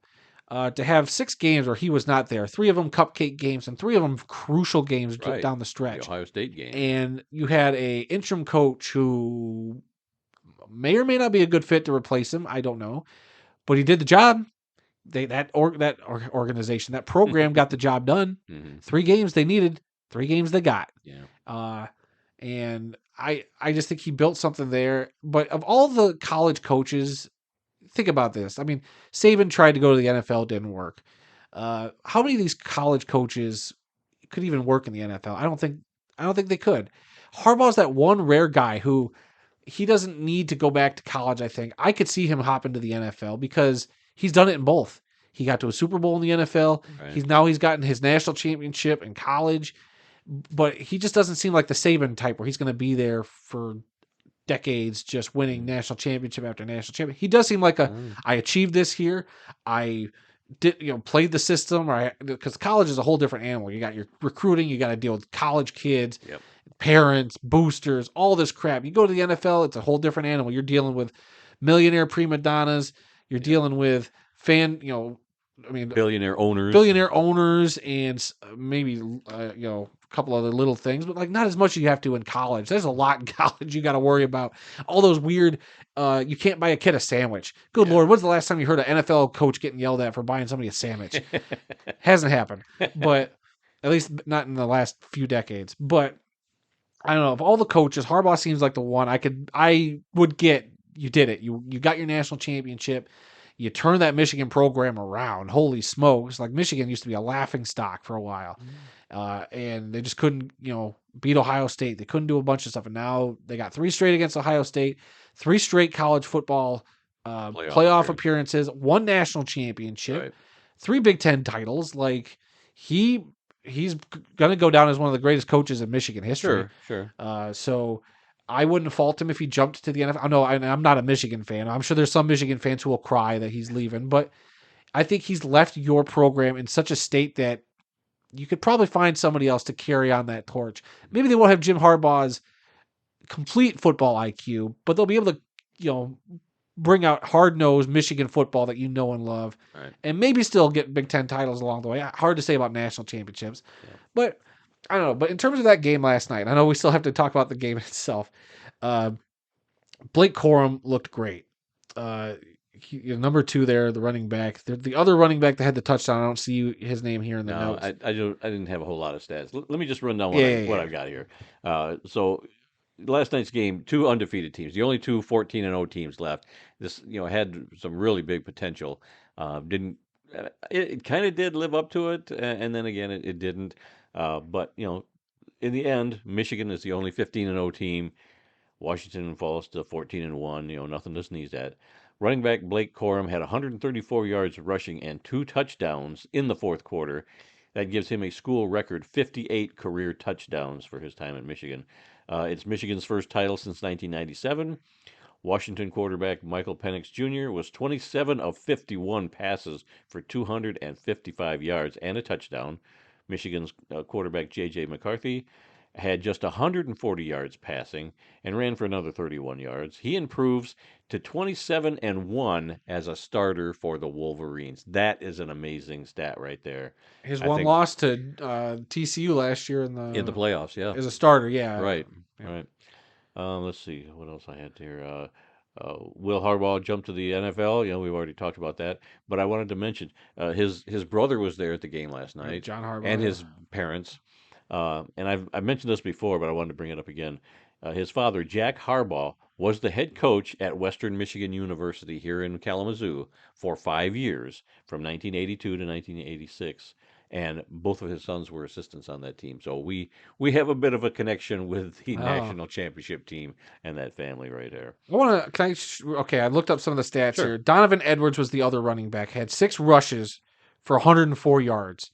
To have 6 games where he was not there, 3 of them cupcake games and 3 of them crucial games right. down the The stretch, Ohio State game. and you had a interim coach who may or may not be a good fit to replace him. I don't know, but he did the job. Organization, that program got the job done. Hmm. 3 games they needed, 3 games they got. Yeah. Uh, and I just think he built something there. But of all the college coaches, think about this. I mean, Saban tried to go to the NFL, didn't work. How many of these college coaches could even work in the NFL? I don't think they could. Harbaugh's that one rare guy who he doesn't need to go back to college. I think I could see him hop into the NFL because he's done it in both. He got to a Super Bowl in the NFL. Right. He's gotten his national championship in college, but he just doesn't seem like the Saban type where he's going to be there for decades just winning Mm. national championship after national championship. He does seem like Mm. I achieved this here. I did played the system, or because college is a whole different animal. You got your recruiting, you got to deal with college kids, Yep. parents, boosters, all this crap. You go to the NFL, it's a whole different animal. You're dealing with millionaire prima donnas. You're Yep. dealing with I mean, Billionaire owners. billionaire owners and maybe a couple other little things, but like not as much as you have to in college. There's a lot in college you got to worry about. All those weird. You can't buy a kid a sandwich. Good Yeah. Lord, when's the last time you heard an NFL coach getting yelled at for buying somebody a sandwich? Hasn't happened, but at least not in the last few decades. But I don't know. Of all the coaches, Harbaugh seems like the one I would get. You did it. You got your national championship. You turned that Michigan program around. Holy smokes! Like Michigan used to be a laughing stock for a while, and they just couldn't beat Ohio State. They couldn't do a bunch of stuff, and now they got 3 straight against Ohio State, 3 straight college football playoff appearances, 1 national championship, Right. 3 Big Ten titles. Like he's going to go down as one of the greatest coaches in Michigan history. Sure. So I wouldn't fault him if he jumped to the NFL. I know I'm not a Michigan fan. I'm sure there's some Michigan fans who will cry that he's leaving, but I think he's left your program in such a state that you could probably find somebody else to carry on that torch. Maybe they won't have Jim Harbaugh's complete football IQ, but they'll be able to, bring out hard-nosed Michigan football that you know and love, Right. and maybe still get Big Ten titles along the way. Hard to say about national championships, Yeah. but I don't know. But in terms of that game last night, I know we still have to talk about the game itself. Blake Corum looked great. Number 2 there, the running back. The other running back that had the touchdown, I don't see his name here in the No, notes. I didn't have a whole lot of stats. Let me just run down Yeah. what I've got here. So last night's game, 2 undefeated teams, the only 2 14-0 teams left. This had some really big potential. Didn't it kind of did live up to it, and then again it didn't. But in the end, Michigan is the only 15-0 team. Washington falls to 14-1. Nothing to sneeze at. Running back Blake Corum had 134 yards rushing and 2 touchdowns in the fourth quarter. That gives him a school record 58 career touchdowns for his time at Michigan. It's Michigan's first title since 1997. Washington quarterback Michael Penix Jr. was 27 of 51 passes for 255 yards and a touchdown. Michigan's quarterback J.J. McCarthy had just 140 yards passing and ran for another 31 yards. He improves to 27-1 as a starter for the Wolverines. That is an amazing stat right there. His I one think loss to TCU last year in the playoffs, yeah. as a starter, yeah. Right, Yeah. right. Let's see what else I had here. Will Harbaugh jumped to the NFL? We've already talked about that. But I wanted to mention his brother was there at the game last night, John Harbaugh and his parents. And I've mentioned this before, but I wanted to bring it up again. His father, Jack Harbaugh, was the head coach at Western Michigan University here in Kalamazoo for 5 years, from 1982 to 1986. And both of his sons were assistants on that team. So we have a bit of a connection with the national championship team and that family right there. Okay, I looked up some of the stats Sure. here. Donovan Edwards was the other running back, had 6 rushes for 104 yards.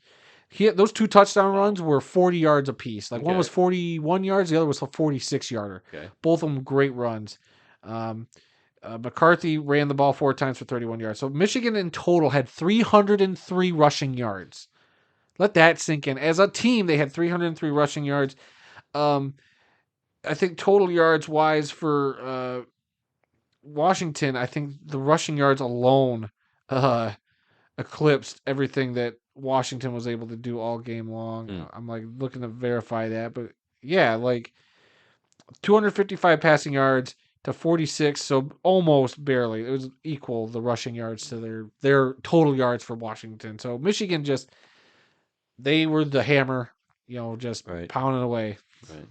Those 2 touchdown Wow. runs were 40 yards apiece. Like one was Okay. 41 yards, the other was a 46 yarder. Okay. Both of them great runs. Um, McCarthy ran the ball 4 times for 31 yards. So Michigan in total had 303 rushing yards. Let that sink in. As a team, they had 303 rushing yards. Um, I think total yards wise for Washington, I think the rushing yards alone uh, eclipsed everything that Washington was able to do all game long. Mm. I'm like looking to verify that, but yeah, like 255 passing yards to 46, so almost barely. It was equal the rushing yards to their total yards for Washington. So Michigan just they were the hammer, just Right. pounding away. Right.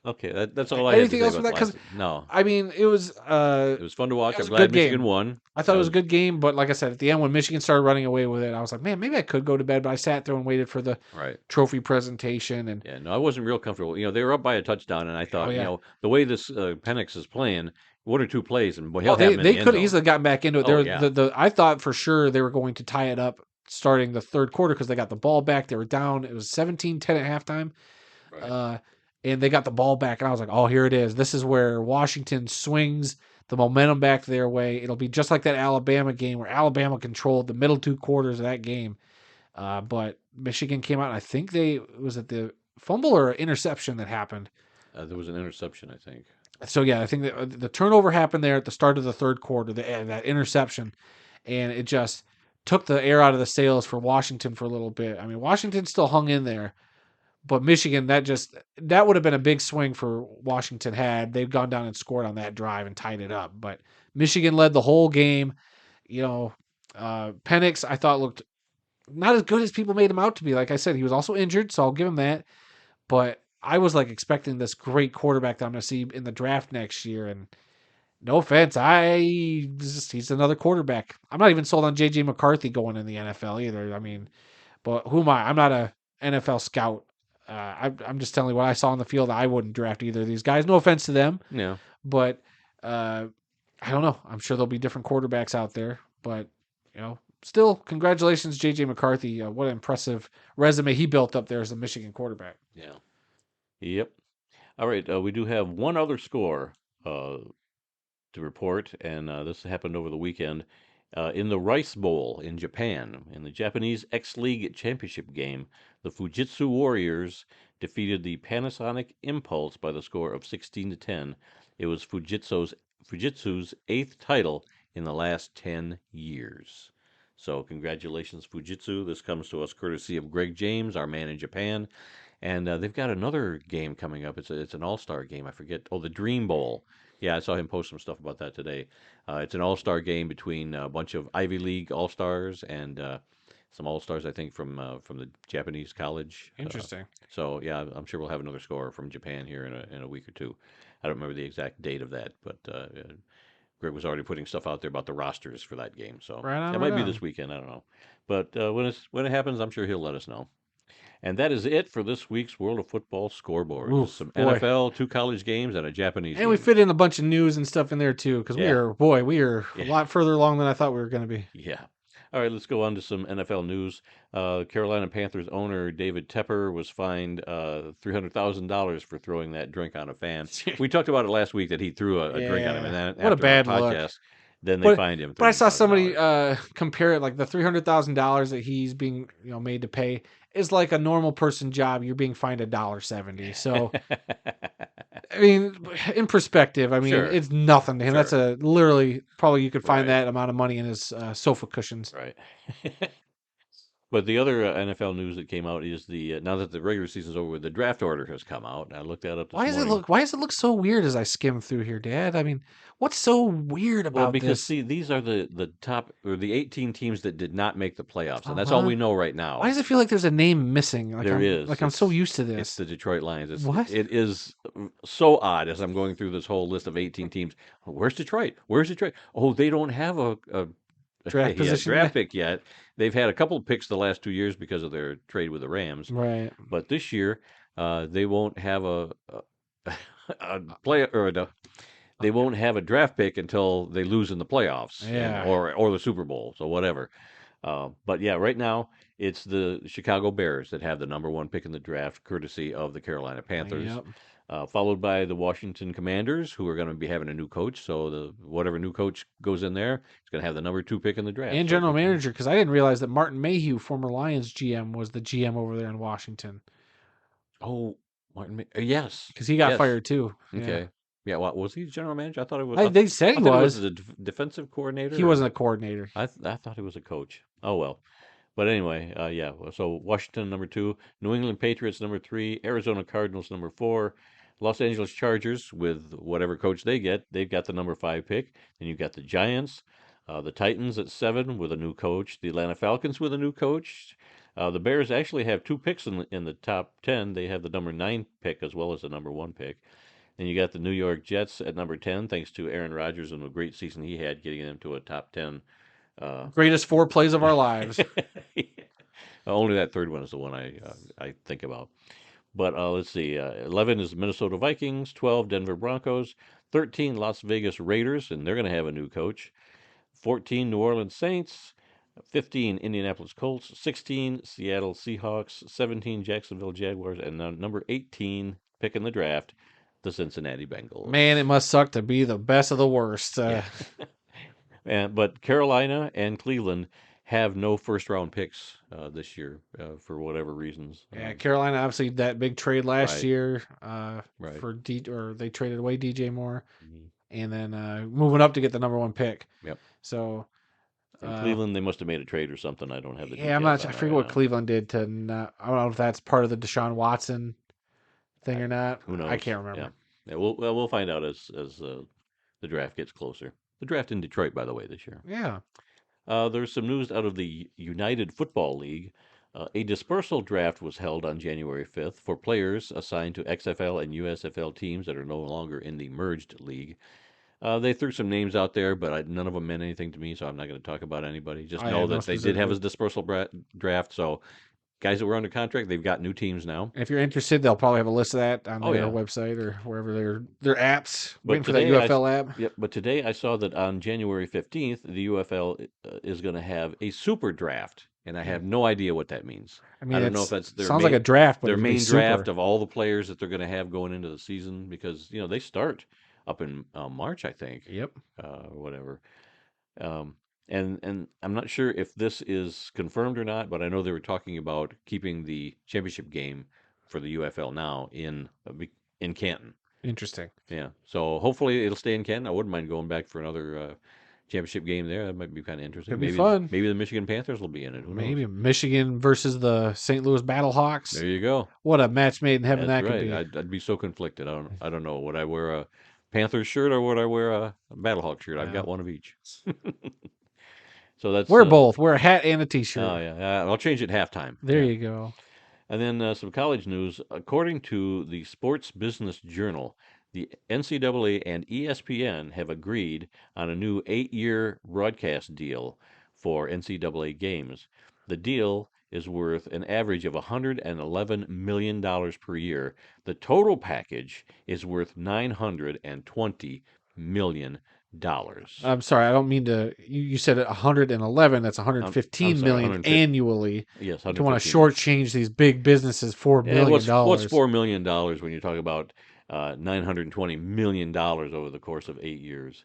Okay. That's all I had to Anything say else for about the that? Because last. No, I mean, it was fun to watch. it I'm was a glad good Michigan game. won. I thought I it was a was. good game, but like I said, at the end when Michigan started running away with it, I was like, man, maybe I could go to bed. But I sat there and waited for the Right. trophy presentation, and Yeah, no, I wasn't real comfortable. They were up by a touchdown, and I oh thought, yeah, the way this Penix is playing, 1 or 2 plays, and boy, oh he'll have they him in the they end could have zone. easily gotten back into it. Oh There, yeah, the I thought for sure they were going to tie it up starting the third quarter because they got the ball back. They were down. It was 17-10 at halftime. right. Uh, and they got the ball back, and I was like, "Oh, here it is. This is where Washington swings the momentum back their way. It'll be just like that Alabama game where Alabama controlled the middle 2 quarters of that game, but Michigan came out. And I think was it the fumble or interception that happened. There was an interception, I think. So yeah, I think the turnover happened there at the start of the third quarter. That interception, and it just took the air out of the sails for Washington for a little bit. I mean, Washington still hung in there, but Michigan, that would have been a big swing for Washington had they've gone down and scored on that drive and tied it up. But Michigan led the whole game. Penix I thought looked not as good as people made him out to be. Like I said, he was also injured, so I'll give him that. But I was like expecting this great quarterback that I'm going to see in the draft next year. And no offense, he's another quarterback. I'm not even sold on JJ McCarthy going in the NFL either. I mean, but who am I? I'm not a NFL scout. I'm just telling you what I saw on the field. I wouldn't draft either of these guys. No offense to them, Yeah. but I don't know. I'm sure there'll be different quarterbacks out there, but still, congratulations, JJ McCarthy. What an impressive resume he built up there as a Michigan quarterback. Yeah. Yep. All right. We do have one other score uh, to report, and this happened over the weekend. In the Rice Bowl in Japan, in the Japanese X League Championship game, the Fujitsu Warriors defeated the Panasonic Impulse by the score of 16 to 10. It was Fujitsu's 8th title in the last 10 years. So congratulations, Fujitsu. This comes to us courtesy of Greg James, our man in Japan. And they've got another game coming up. It's an all-star game. I forget. Oh, the Dream Bowl. Yeah, I saw him post some stuff about that today. It's an all-star game between a bunch of Ivy League all-stars and some all-stars, I think, from the Japanese college. Interesting. So yeah, I'm sure we'll have another score from Japan here in a week or two. I don't remember the exact date of that, but Greg was already putting stuff out there about the rosters for that game. So Right on, that right might be on. this weekend. I don't know, but when it happens, I'm sure he'll let us know. And that is it for this week's World of Football scoreboard. Just Oof, some boy. NFL, 2 college games, and a Japanese And we game. fit in a bunch of news and stuff in there too, because we Yeah, are a yeah, lot further along than I thought we were going to be. yeah. All right, let's go on to some NFL news. Carolina Panthers owner David Tepper was fined $300,000 for throwing that drink on a fan. We talked about it last week that he threw a drink on him, and Yeah, then what a after our bad look. podcast, then they But fined him but I three hundred saw thousand somebody dollars. compare it like the $300,000 that he's being made to pay is like a normal person job. You're being fined $1.70. So I mean, in perspective, I mean Sure, it's nothing to him. That's sure, a literally probably you could find right, that amount of money in his sofa cushions. right. But the other NFL news that came out is now that the regular season's over, the draft order has come out. I looked that up this morning. Why does it look so weird as I skim through here, Dad? I mean, what's so weird Well, about because this? see, these are the top or the 18 teams that did not make the playoffs, and that's all Uh-huh. we know right Why now. does it feel like there's a name missing? There is. I'm so used to It's this. the Detroit Lions. What? It is so odd as I'm going through this whole list of 18 teams. Where's Detroit? Where's Detroit? Oh, they don't have a Draft yeah, position draft yet? pick yet. They've had a couple of picks the last 2 years because of their trade with the Rams, Right. but this year they won't have a play or they won't have a draft pick until they lose in the playoffs and Yeah. or the Super Bowl, so whatever. But yeah, right now it's the Chicago Bears that have the number one pick in the draft, courtesy of the Carolina Panthers, Yep. followed by the Washington Commanders, who are going to be having a new coach. So the whatever new coach goes in there, it's going to have the number two pick in the draft. And So general good. manager, because I didn't realize that Martin Mayhew, former Lions GM, was the GM over there in Washington. Oh, yes, Because he got yes, fired too. Yeah. okay, yeah. What was he general manager? I thought it was. They said I he thought it was was. the defensive He coordinator, or wasn't a coordinator. I thought he was a coach. Oh well. But anyway, yeah. So Washington number two, New England Patriots number three, Arizona Cardinals number four, Los Angeles Chargers with whatever coach they get, they've got the number five pick. Then you've got the Giants, the Titans at seven with a new coach, the Atlanta Falcons with a new coach. The Bears actually have two picks in the top 10. They have the number nine pick as well as the number one pick. Then you got the New York Jets at number 10, thanks to Aaron Rodgers and the great season he had, getting them to a top 10. Greatest four plays of our lives. Only that third one is the one I think about. But let's see. 11 is the Minnesota Vikings, 12 Denver Broncos, 13 Las Vegas Raiders, and they're going to have a new coach. 14 New Orleans Saints, 15 Indianapolis Colts, 16 Seattle Seahawks, 17 Jacksonville Jaguars, and number 18 pick in the draft, the Cincinnati Bengals. Man, it must suck to be the best of the worst. Yeah. But Carolina and Cleveland have no first round picks this year for whatever reasons. Yeah, Carolina obviously that big trade last Right. year Right. for or they traded away DJ Moore, Mhm. and then moving up to get the number one pick. Yep. So And Cleveland, they must have made a trade or something. I don't have the yeah, I'm details not. on I that forget right what now. Cleveland did to not. I don't know if that's part of the Deshaun Watson thing or not. Who knows? I can't remember. Yeah. We'll find out as the draft gets closer. The draft in Detroit, by the way, this year. Yeah, There's some news out of the United Football League. A dispersal draft was held on January 5th for players assigned to XFL and USFL teams that are no longer in the merged league. They threw some names out there, but none of them meant anything to me, so I'm not going to talk about anybody. Just I know have no that they did have a specific. dispersal draft, so guys that were under contract, they've got new teams now. If you're interested, they'll probably have a list of that on Oh their yeah, website or wherever their apps. but Waiting for that today UFL app. yep, but today I saw that on January 15th, the UFL is going to have a super draft, and I have no idea what that means. I I mean, don't know if it's that's sounds like a draft, but their it'd be main super. draft of all the players that they're going to have going into the season, because they start up in March, I think, Yep. or whatever. Um, and I'm not sure if this is confirmed or not, but I know they were talking about keeping the championship game for the UFL now in Canton. Interesting. Yeah, so hopefully it'll stay in Canton. I wouldn't mind going back for another championship game there. That might be kind of interesting. Could be Maybe fun. maybe the Michigan Panthers will be in it. Who knows? Maybe Michigan versus the St. Louis Battlehawks. There you go. What a match made in heaven That's that could right. be. I'd be so conflicted. I don't know. Would I wear a Panthers shirt or would I wear a Battlehawk shirt? I've Yeah. got one of each. So that's Wear both. Wear a hat and a T-shirt. Oh yeah, I'll change it halftime. There Yeah. you go. And then some college news. According to the Sports Business Journal, the NCAA and ESPN have agreed on a new 8-year broadcast deal for NCAA games. The deal is worth an average of $111 million per year. The total package is worth $920 million. I'm sorry, I don't mean to. You said 111. That's I'm 115 sorry, million 150. annually. Yes, You don't want to 115. shortchange these big businesses $4 Yeah, million what's dollars. $4 million when you talk about $920 million over the course of 8 years?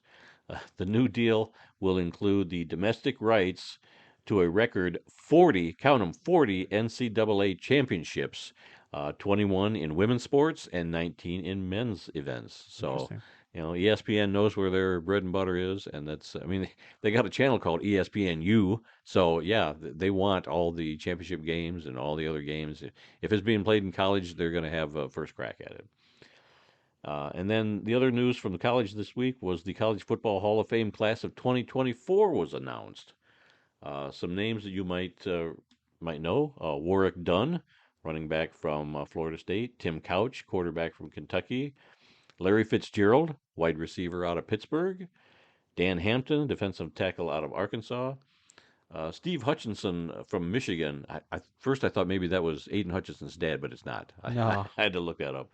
The new deal will include the domestic rights to a record 40, count them, 40 NCAA championships, 21 in women's sports and 19 in men's events. So, Interesting. ESPN knows where their bread and butter is, and I mean, they got a channel called ESPNU. So, yeah, they want all the championship games and all the other games. If it's being played in college, they're going to have a first crack at it. And then the other news from the college this week was the College Football Hall of Fame class of 2024 was announced. Some names that you might know: Warwick Dunn, running back from Florida State; Tim Couch, quarterback from Kentucky; Larry Fitzgerald, wide receiver out of Pittsburgh; Dan Hampton, defensive tackle out of Arkansas; Steve Hutchinson from Michigan. First I thought maybe that was Aiden Hutchinson's dad, but it's not. No. I had to look that up.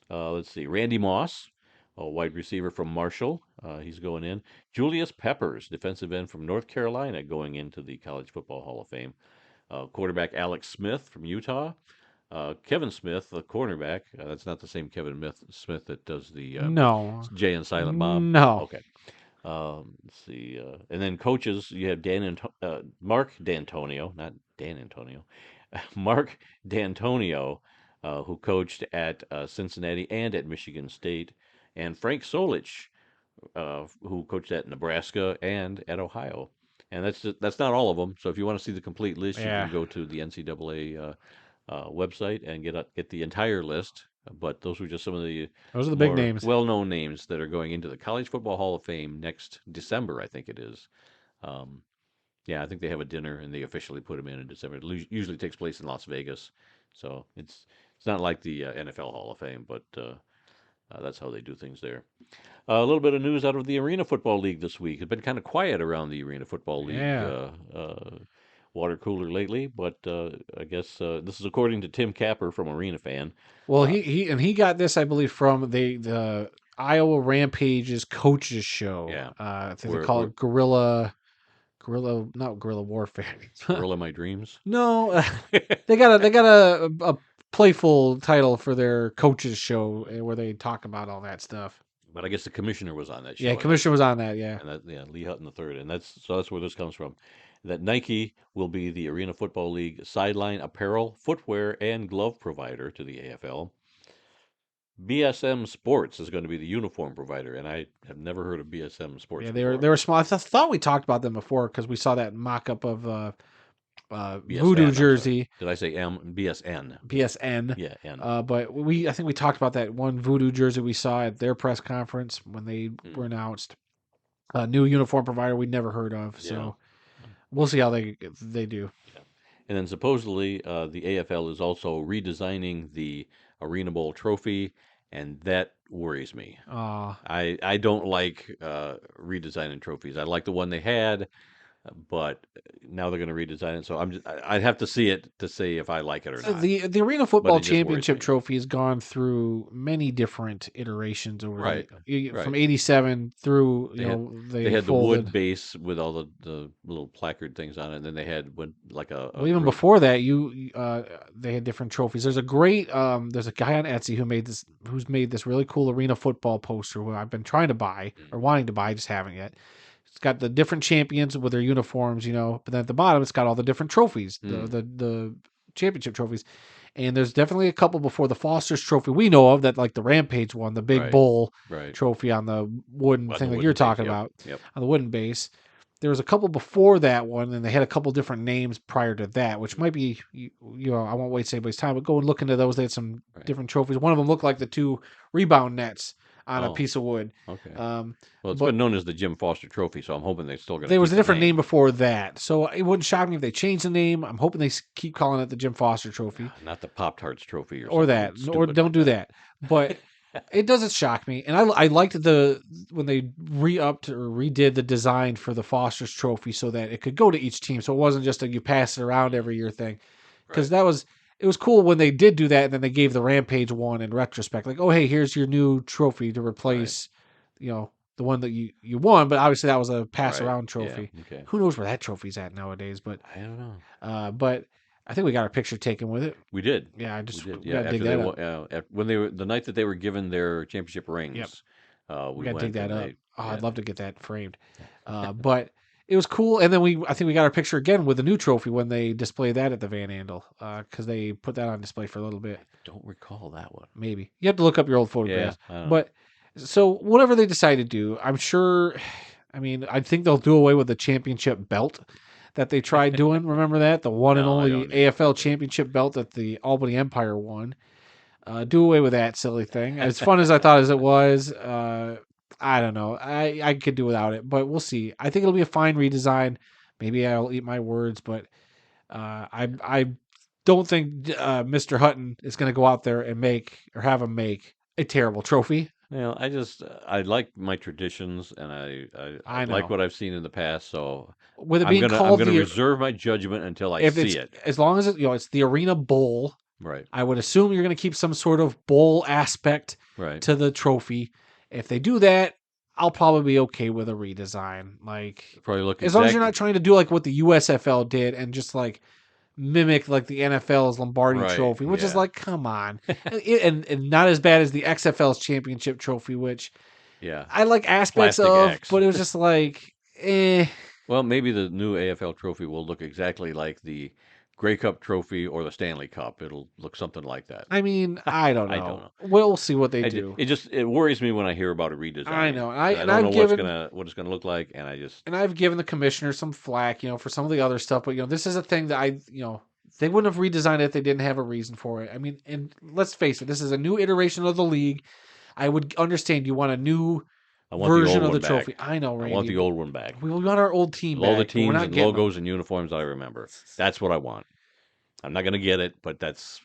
Let's see. Randy Moss, a wide receiver from Marshall. He's going in. Julius Peppers, defensive end from North Carolina, going into the College Football Hall of Fame. Quarterback Alex Smith from Utah. Kevin Smith, the cornerback. That's not the same Kevin Smith that does the No, Jay and Silent Bob. no. Okay. Let's see. And then coaches, you have Mark D'Antonio, not Dan Antonio, Mark D'Antonio, who coached at Cincinnati and at Michigan State, and Frank Solich, who coached at Nebraska and at Ohio. And that's not all of them. So if you want to see the complete list, you Yeah, can go to the NCAA website and get the entire list. But those were just some of the those are the big more names. well-known names that are going into the College Football Hall of Fame next December, I think it is. Um, yeah, I think they have a dinner and they officially put them in December. It usually takes place in Las Vegas, so it's not like the NFL Hall of Fame, but that's how they do things there. A little bit of news out of the Arena Football League this week. It's been kind of quiet around the Arena Football League Yeah. water cooler lately, but I guess this is according to Tim Capper from Arena Fan. Well, Uh, he got this, I believe, from the Iowa Rampage's coaches show. yeah, I think they where, call where it not guerrilla warfare. Gorilla My Dreams. No, they got a playful title for their coaches show where they talk about all that stuff. But I guess the commissioner was on that Yeah, show, and that's commissioner was on that. Yeah. Lee Hutton the third, and that's where this comes from. That Nike will be the Arena Football League sideline apparel, footwear, and glove provider to the AFL. BSM Sports is going to be the uniform provider, and I have never heard of BSM Sports Yeah, before. they were small. I thought we talked about them before because we saw that mock up of Voodoo BSN, I'm sorry. jersey, Did I say M? BSN. BSN. Yeah, N. But I think we talked about that one Voodoo jersey we saw at their press conference when they were announced. A new uniform provider we'd never heard of. So we'll see how they do. Yeah. And then supposedly the AFL is also redesigning the Arena Bowl trophy, and that worries me. I don't like redesigning trophies. I like the one they had, but now they're going to redesign it. So I'd have to see it to say if I like it or not. The Arena But Football it just worries Championship me. trophy has gone through many different iterations over Right, from right. &87 through They had they the wood folded. base with all the little placard things on it, and then they had like a Well, even group. before that, they had different trophies. There's a guy on Etsy who's made this really cool Arena Football poster who I've been trying to buy or wanting to buy, just haven't yet. It's got the different champions with their uniforms, but then at the bottom it's got all the different trophies, the championship trophies. And there's definitely a couple before the Foster's Trophy we know of, that like the Rampage one, the big Right, bull right. trophy on the wooden On thing the that you're wooden base, talking yep, about, yep. on the wooden base. There was a couple before that one, and they had a couple different names prior to that, which might be, I won't waste anybody's time, but go and look into those. They had some Right. different trophies. One of them looked like the 2 rebound nets on a Oh, piece of wood. okay. Well, it's but been known as the Jim Foster Trophy, so I'm hoping they're still going to there was keep a the different name before that, so it wouldn't shock me if they changed the name. I'm hoping they keep calling it the Jim Foster Trophy, not the Pop Tarts Trophy or or something that, or stupid don't like do that. But it doesn't shock me, and I liked when they re-upped or redid the design for the Foster's Trophy so that it could go to each team, so it wasn't just a you pass it around every year thing. Because Right. it was cool when they did do that, and then they gave the Rampage one in retrospect, like, oh hey, here's your new trophy to replace, the one that you won. But obviously that was a pass Right. around Yeah. trophy. Okay. Who knows where that trophy's at nowadays? But I don't know. but I think we got our picture taken with it. We did. Yeah, We did. we Yeah. gotta dig After they that up. when they were the night that they were given their championship Yep. rings, We we gotta dig went that and up. Oh, yeah. I'd love to get that framed. But it was cool. And then I think we got our picture again with the new trophy when they displayed that at the Van Andel, because they put that on display for a little bit. Don't recall that one. Maybe you have to look up your old Yeah. photographs. I don't know. But so whatever they decide to do, I'm sure. I mean, I think they'll do away with the championship belt that they tried doing. Remember that, the one and No, I only don't even AFL remember. championship belt that the Albany Empire won. Do away with that silly thing. As fun as I thought as it was, I don't know. I could do without it, but we'll see. I think it'll be a fine redesign. Maybe I'll eat my words, but I don't think Mr. Hutton is going to go out there and have him make a terrible trophy. Well, I like my traditions, and I I like know. what I've seen in the past. So With it I'm being gonna called reserve my judgment until I see it. as long as it's the Arena Bowl, Right. I would assume you're going to keep some sort of bowl aspect Right. to the trophy. If they do that, I'll probably be okay with a redesign. Like, Probably look as long as you're exactly not trying to do like what the USFL did and just like mimic like the NFL's Lombardi right. Trophy, which is Yeah. like, come on, and not as bad as the XFL's championship trophy, which Yeah. I like aspects Plastic of, X. but it was just like, eh. Well, maybe the new AFL trophy will look exactly like the Grey Cup trophy or the Stanley Cup. It'll look something like that. I mean, I don't I don't know. know. We'll see what they do. It just it worries me when I hear about a I redesign know, because I and don't know I've given what it's gonna look like, and I just and I've given the commissioner some flack, for some of the other stuff, but this is a thing that they wouldn't have redesigned it if they didn't have a reason for it. I mean, and let's face it, this is a new iteration of the league. I would understand you want a new I want the version old of the one trophy. back. I know, I want Randy, the but old one back. we want our old team With all the back, but we're teams not and getting them. logos and uniforms I remember. That's what I want. I'm not gonna get it, but that's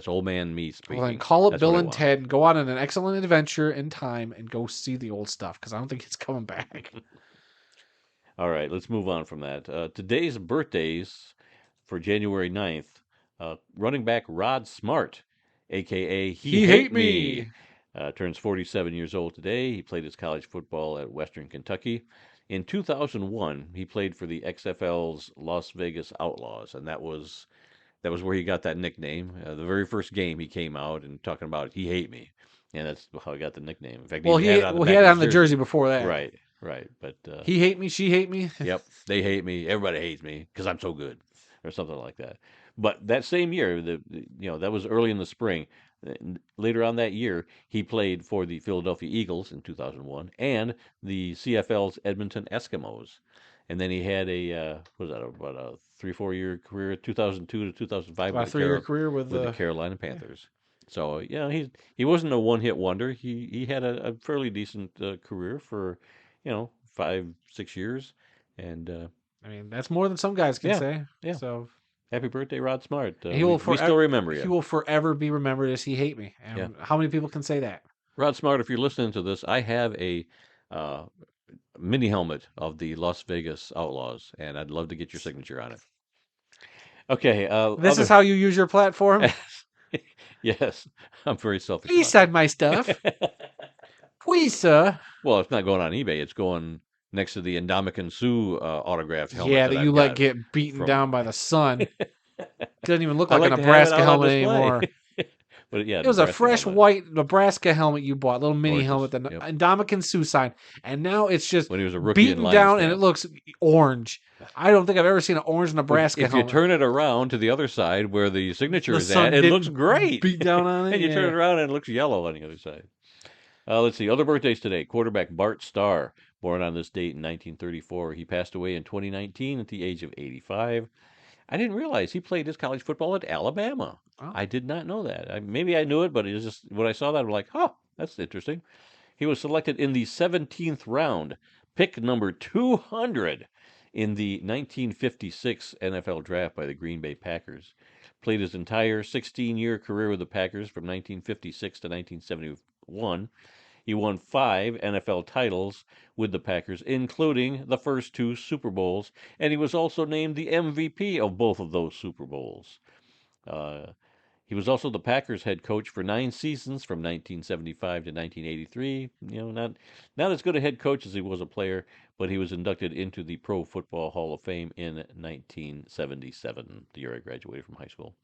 old man me Well, then speaking. call up That's what Bill I and want. Ted and go on an excellent adventure in time and go see the old stuff because I don't think it's coming back. All right, let's move on from that. Today's birthdays for January 9th, running back Rod Smart, aka He He Hate hate Me, me. turns 47 years old today. He played his college football at Western Kentucky. In 2001, he played for the XFL's Las Vegas Outlaws, and that was where he got that nickname. The very first game he came out and talking about He Hate Me, and that's how he got the nickname. In fact, he Well, even had he it on the well he back had of it his on the jersey. jersey before that. Right, right. But He hate me. She hate me. yep, they hate me. Everybody hates me because I'm so good, or something like that. But that same year, that was early in the spring. Later on that year, he played for the Philadelphia Eagles in 2001 and the CFL's Edmonton Eskimos. And then he had what was that, about a 3-4 year career, 2002 to 2005 About with a 3 year career with with the the. Carolina Yeah. Panthers. So he wasn't a one hit wonder. He had a fairly decent career for 5-6 years, and I mean, that's more than some guys can yeah, say. yeah. So Happy birthday, Rod Smart. he will We still forever remember he you. will forever be remembered as he hate me. Yeah, And how many people can say that? Rod Smart. If you're listening to this, I have a uh, mini helmet of the Las Vegas Outlaws, and I'd love to get your signature on it. Okay, This is how you use your platform. yes, I'm very Please selfish-minded. sign my stuff, please, sir. Well, it's not going on eBay. It's going next to the Indomitian Sue autographed helmet Yeah, that that you I've let got get beaten from. down by the sun. Doesn't even look I like a like to have it Nebraska out on helmet display. anymore. But yeah, It was a Nebraska fresh helmet, white Nebraska helmet you bought, little mini helmet, gorgeous. the Yep. Indomitian Sioux sign, and now it's just When he was a rookie in beaten Lions down and it camp. looks orange. I don't think I've ever seen an orange But Nebraska if you helmet. turn it around to the other side where the signature The is at, sun it looks didn't great. beat down on it. And you turn Yeah. it around and it looks yellow on the other side. Let's see. Other birthdays today. Quarterback Bart Starr, born on this date in 1934. He passed away in 2019 at the age of 85. I didn't realize he played his college football at Alabama. Oh, I did not know that. Maybe I knew it, but it was just when I saw that, I'm like, oh, that's interesting. He was selected in the 17th round, pick number 200 in the 1956 NFL draft by the Green Bay Packers. Played his entire 16-year career with the Packers from 1956 to 1971. He won 5 NFL titles with the Packers, including the first 2 Super Bowls, and he was also named the MVP of both of those Super Bowls. Uh, he was also the Packers head coach for 9 seasons from 1975 to 1983. Not as good a head coach as he was a player, but he was inducted into the Pro Football Hall of Fame in 1977, the year I graduated from high school.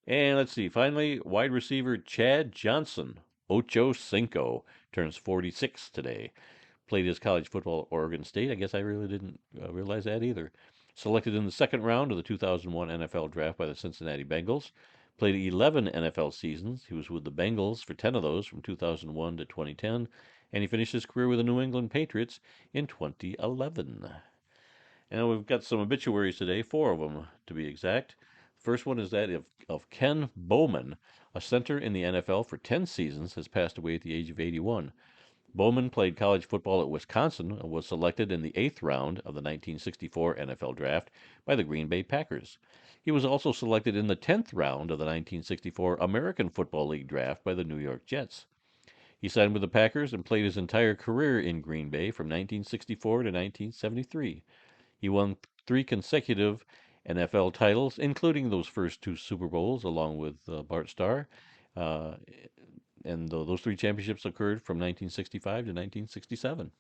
And let's see, finally, wide receiver Chad Johnson, Ocho Cinco, turns 46 today. Played his college football at Oregon State. I guess I really didn't realize that either. Selected in the second round of the 2001 NFL Draft by the Cincinnati Bengals. Played 11 NFL seasons. He was with the Bengals for 10 of those from 2001 to 2010. And he finished his career with the New England Patriots in 2011. And we've got some obituaries today, 4 of them to be exact. First one is that of Ken Bowman, a center in the NFL for 10 seasons, has passed away at the age of 81. Bowman played college football at Wisconsin and was selected in the 8th round of the 1964 NFL Draft by the Green Bay Packers. He was also selected in the 10th round of the 1964 American Football League Draft by the New York Jets. He signed with the Packers and played his entire career in Green Bay from 1964 to 1973. He won 3 consecutive NFL titles, including those first 2 Super Bowls, along with Bart Starr. Uh, those three championships occurred from 1965 to 1967.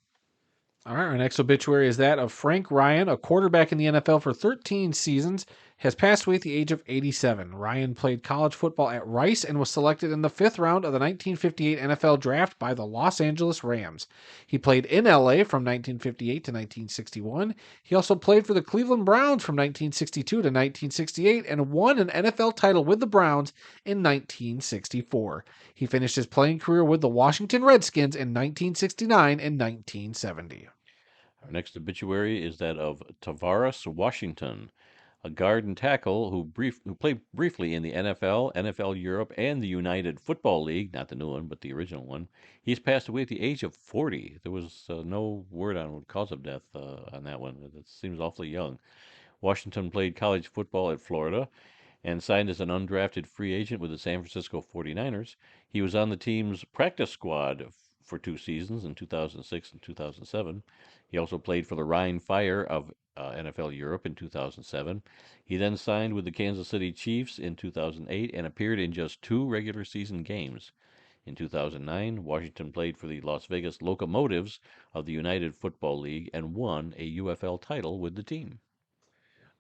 All right, our next obituary is that of Frank Ryan, a quarterback in the NFL for 13 seasons, has passed away at the age of 87. Ryan played college football at Rice and was selected in the fifth round of the 1958 NFL Draft by the Los Angeles Rams. He played in LA from 1958 to 1961. He also played for the Cleveland Browns from 1962 to 1968 and won an NFL title with the Browns in 1964. He finished his playing career with the Washington Redskins in 1969 and 1970. Our next obituary is that of Tavares Washington, a guard and tackle who played briefly in the NFL, NFL Europe, and the United Football League, not the new one, but the original one. He's passed away at the age of 40. There was no word on the cause of death on that one. It seems awfully young. Washington played college football at Florida and signed as an undrafted free agent with the San Francisco 49ers. He was on the team's practice squad for 2 seasons in 2006 and 2007. He also played for the Rhein Fire of NFL Europe in 2007. He then signed with the Kansas City Chiefs in 2008 and appeared in just 2 regular season games. In 2009, Washington played for the Las Vegas Locomotives of the United Football League and won a UFL title with the team.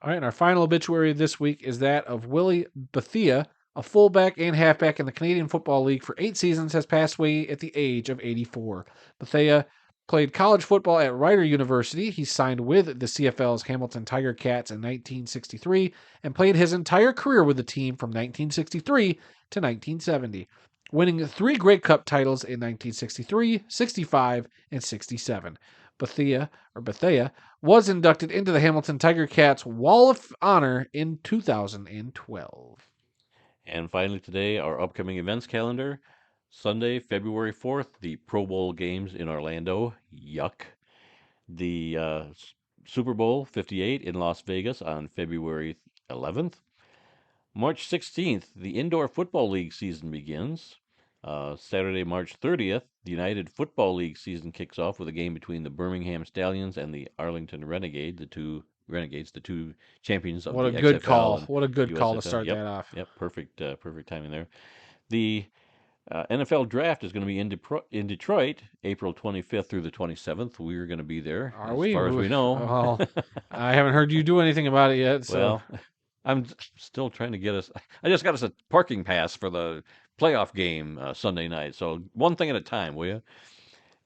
All right, and our final obituary this week is that of Willie Bethea, a fullback and halfback in the Canadian Football League for 8 seasons, has passed away at the age of 84. Bethea played college football at Rider University. He signed with the CFL's Hamilton Tiger Cats in 1963 and played his entire career with the team from 1963 to 1970, winning 3 Grey Cup titles in 1963, 65, and 67. Bethea was inducted into the Hamilton Tiger Cats Wall of Honor in 2012. And finally, today, our upcoming events calendar. Sunday, February 4th, the Pro Bowl games in Orlando. Yuck. The Super Bowl 58 in Las Vegas on February 11th. March 16th, the Indoor Football League season begins. Saturday, March 30th, the United Football League season kicks off with a game between the Birmingham Stallions and the Arlington Renegades, the two champions of What a the good XFL call. and What a good call to USFL. start Yep, that off. yep, perfect timing there. The NFL draft is going to be in Detroit, April 25th through the 27th. We're going to be there, Are as we? far as we know. Well, I haven't heard you do anything about it yet. So. Well, I'm still trying to get us. I just got us a parking pass for the playoff game Sunday night. So one thing at a time, will you?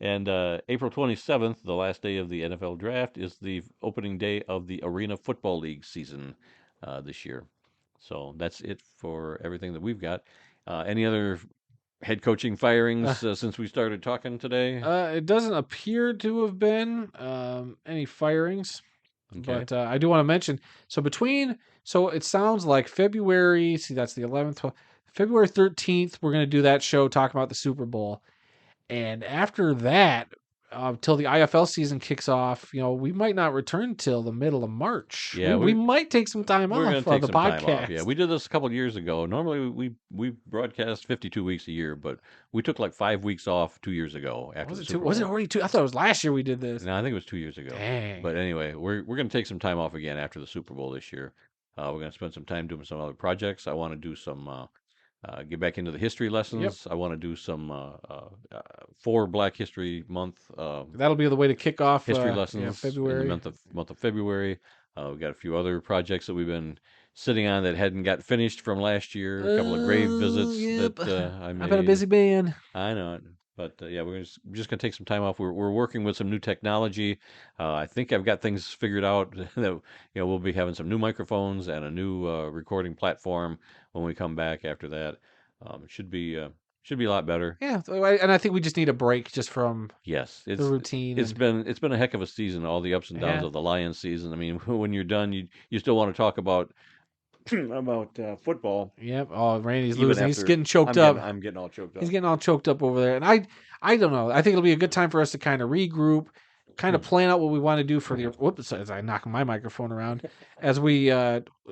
And April 27th, the last day of the NFL draft, is the opening day of the Arena Football League season this year. So that's it for everything that we've got. Any other head coaching firings since we started talking today? It doesn't appear to have been any firings, Okay. but I do want to mention. So it sounds like February. See, that's the 11th. February 13th, we're going to do that show talking about the Super Bowl, and after that, till the IFL season kicks off, we might not return till the middle of March. Yeah, we might take some time We're going off to take the some podcast. time off. Yeah, we did this a couple of years ago. Normally we broadcast 52 weeks a year, but we took like 5 weeks off 2 years ago after Was the it Super two? Bowl. Was it already 2? I thought it was last year we did this. No, I think it was 2 years ago. Dang. But anyway, we're going to take some time off again after the Super Bowl this year. We're going to spend some time doing some other projects. I want to do some get back into the history lessons. Yep. I want to do some for Black History Month That'll be the way to kick off history lessons February. in the month of February. We've got a few other projects that we've been sitting on that hadn't got finished from last year. A couple of grave visits that I made. I've been a busy man. I know it. But yeah, we're just going to take some time off. We're working with some new technology. I think I've got things figured out that we'll be having some new microphones and a new recording platform when we come back after that. It should be a lot better. Yeah, and I think we just need a break just from Yes, the routine. It's been a heck of a season. All the ups and downs of the Lions season. I mean, when you're done, you still want to talk about football. Yep. Oh, Randy's Even losing. He's after- getting choked up. I'm getting all choked up. He's getting all choked up over there. And I don't know. I think it'll be a good time for us to kind of regroup, kind of plan out what we want to do for the. Whoops! As I knock my microphone around, as we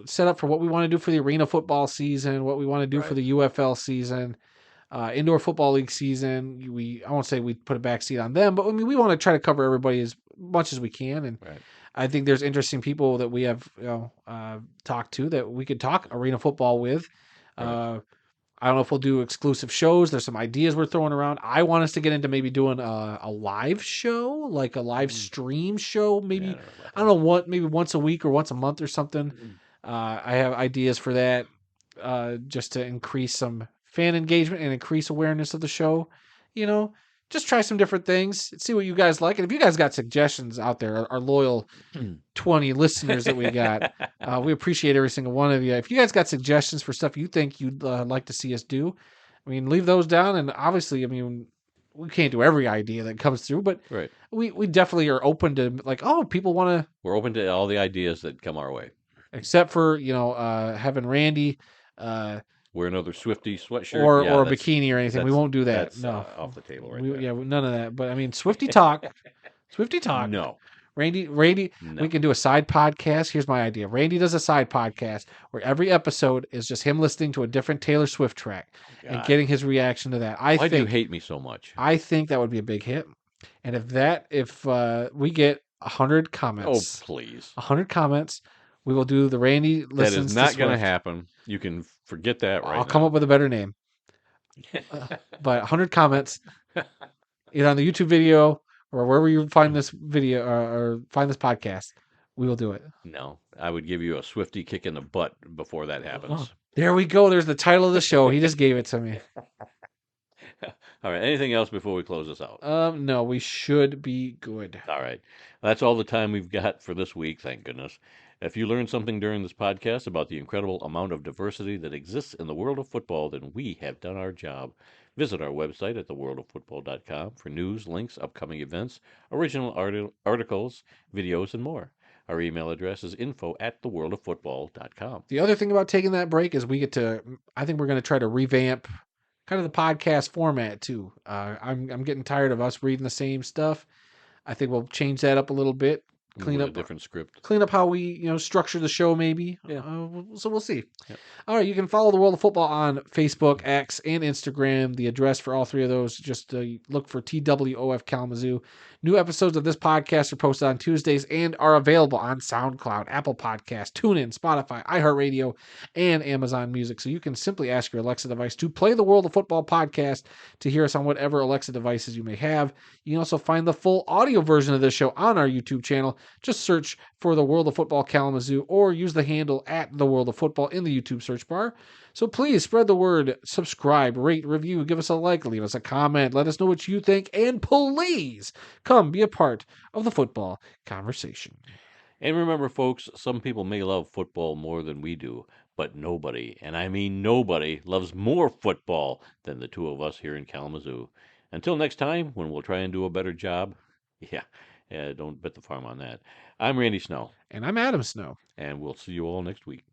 set up for what we want to do for the arena football season, what we want to do for the UFL season, indoor football league season. I won't say we put a backseat on them, but I mean we want to try to cover everybody as much as we can. And Right. I think there's interesting people that we have talked to that we could talk arena football with. Right. I don't know if we'll do exclusive shows. There's some ideas we're throwing around. I want us to get into maybe doing a live show, like a live stream show. Yeah, I Maybe don't know about I don't know what, maybe once a week or once a month or something. I have ideas for that, just to increase some fan engagement and increase awareness of the show. You know, just try some different things, see what you guys like, and if you guys got suggestions out there, our loyal 20 listeners that we got. We appreciate every single one of you. If you guys got suggestions for stuff you think you'd like to see us do, I mean, leave those down. And obviously, I mean, we can't do every idea that comes through, but Right. we definitely are open to, like, oh, people want to, We're open to all the ideas that come our way. except for, having Randy Wear another Swifty sweatshirt. or a bikini or anything. We won't do that. That's No, off the table right there. yeah, none of that. But I mean, Swifty talk. No. Randy, No. we can do a side podcast. Here's my idea. Randy does a side podcast where every episode is just him listening to a different Taylor Swift track and God. getting his reaction to that. Why do you hate me so much? I think that would be a big hit. And if we get 100 Oh, comments, please. 100 comments, we will do the Randy That listens is not to going to Swift. happen. You can forget that right I'll now. come up with a better name. But 100 comments, either on the YouTube video or wherever you find this video or find this podcast, we will do it. No, I would give you a Swifty kick in the butt before that happens. Oh, there we go. There's the title of the show. He just gave it to me. All right. Anything else before we close this out? No, we should be good. All right. That's all the time we've got for this week, thank goodness. If you learned something during this podcast about the incredible amount of diversity that exists in the world of football, then we have done our job. Visit our website at theworldoffootball.com for news, links, upcoming events, original articles, videos, and more. Our email address is info@theworldoffootball.com. The other thing about taking that break is I think we're going to try to revamp kind of the podcast format too. I'm getting tired of us reading the same stuff. I think we'll change that up a little bit. Clean With up a different script. Clean up how we structure the show maybe. Yeah. So we'll see. Yep. All right, you can follow the World of Football on Facebook, X, and Instagram. The address for all three of those, just look for TWOF Kalamazoo. New episodes of this podcast are posted on Tuesdays and are available on SoundCloud, Apple Podcasts, TuneIn, Spotify, iHeartRadio, and Amazon Music. So you can simply ask your Alexa device to play the World of Football podcast to hear us on whatever Alexa devices you may have. You can also find the full audio version of this show on our YouTube channel. Just search for the World of Football Kalamazoo or use the handle at the World of Football in the YouTube search bar. So please spread the word, subscribe, rate, review, give us a like, leave us a comment, let us know what you think, and please come be a part of the football conversation. And remember, folks, some people may love football more than we do, but nobody, and I mean nobody, loves more football than the two of us here in Kalamazoo. Until next time, when we'll try and do a better job. Yeah, don't bet the farm on that. I'm Randy Snow. And I'm Adam Snow. And we'll see you all next week.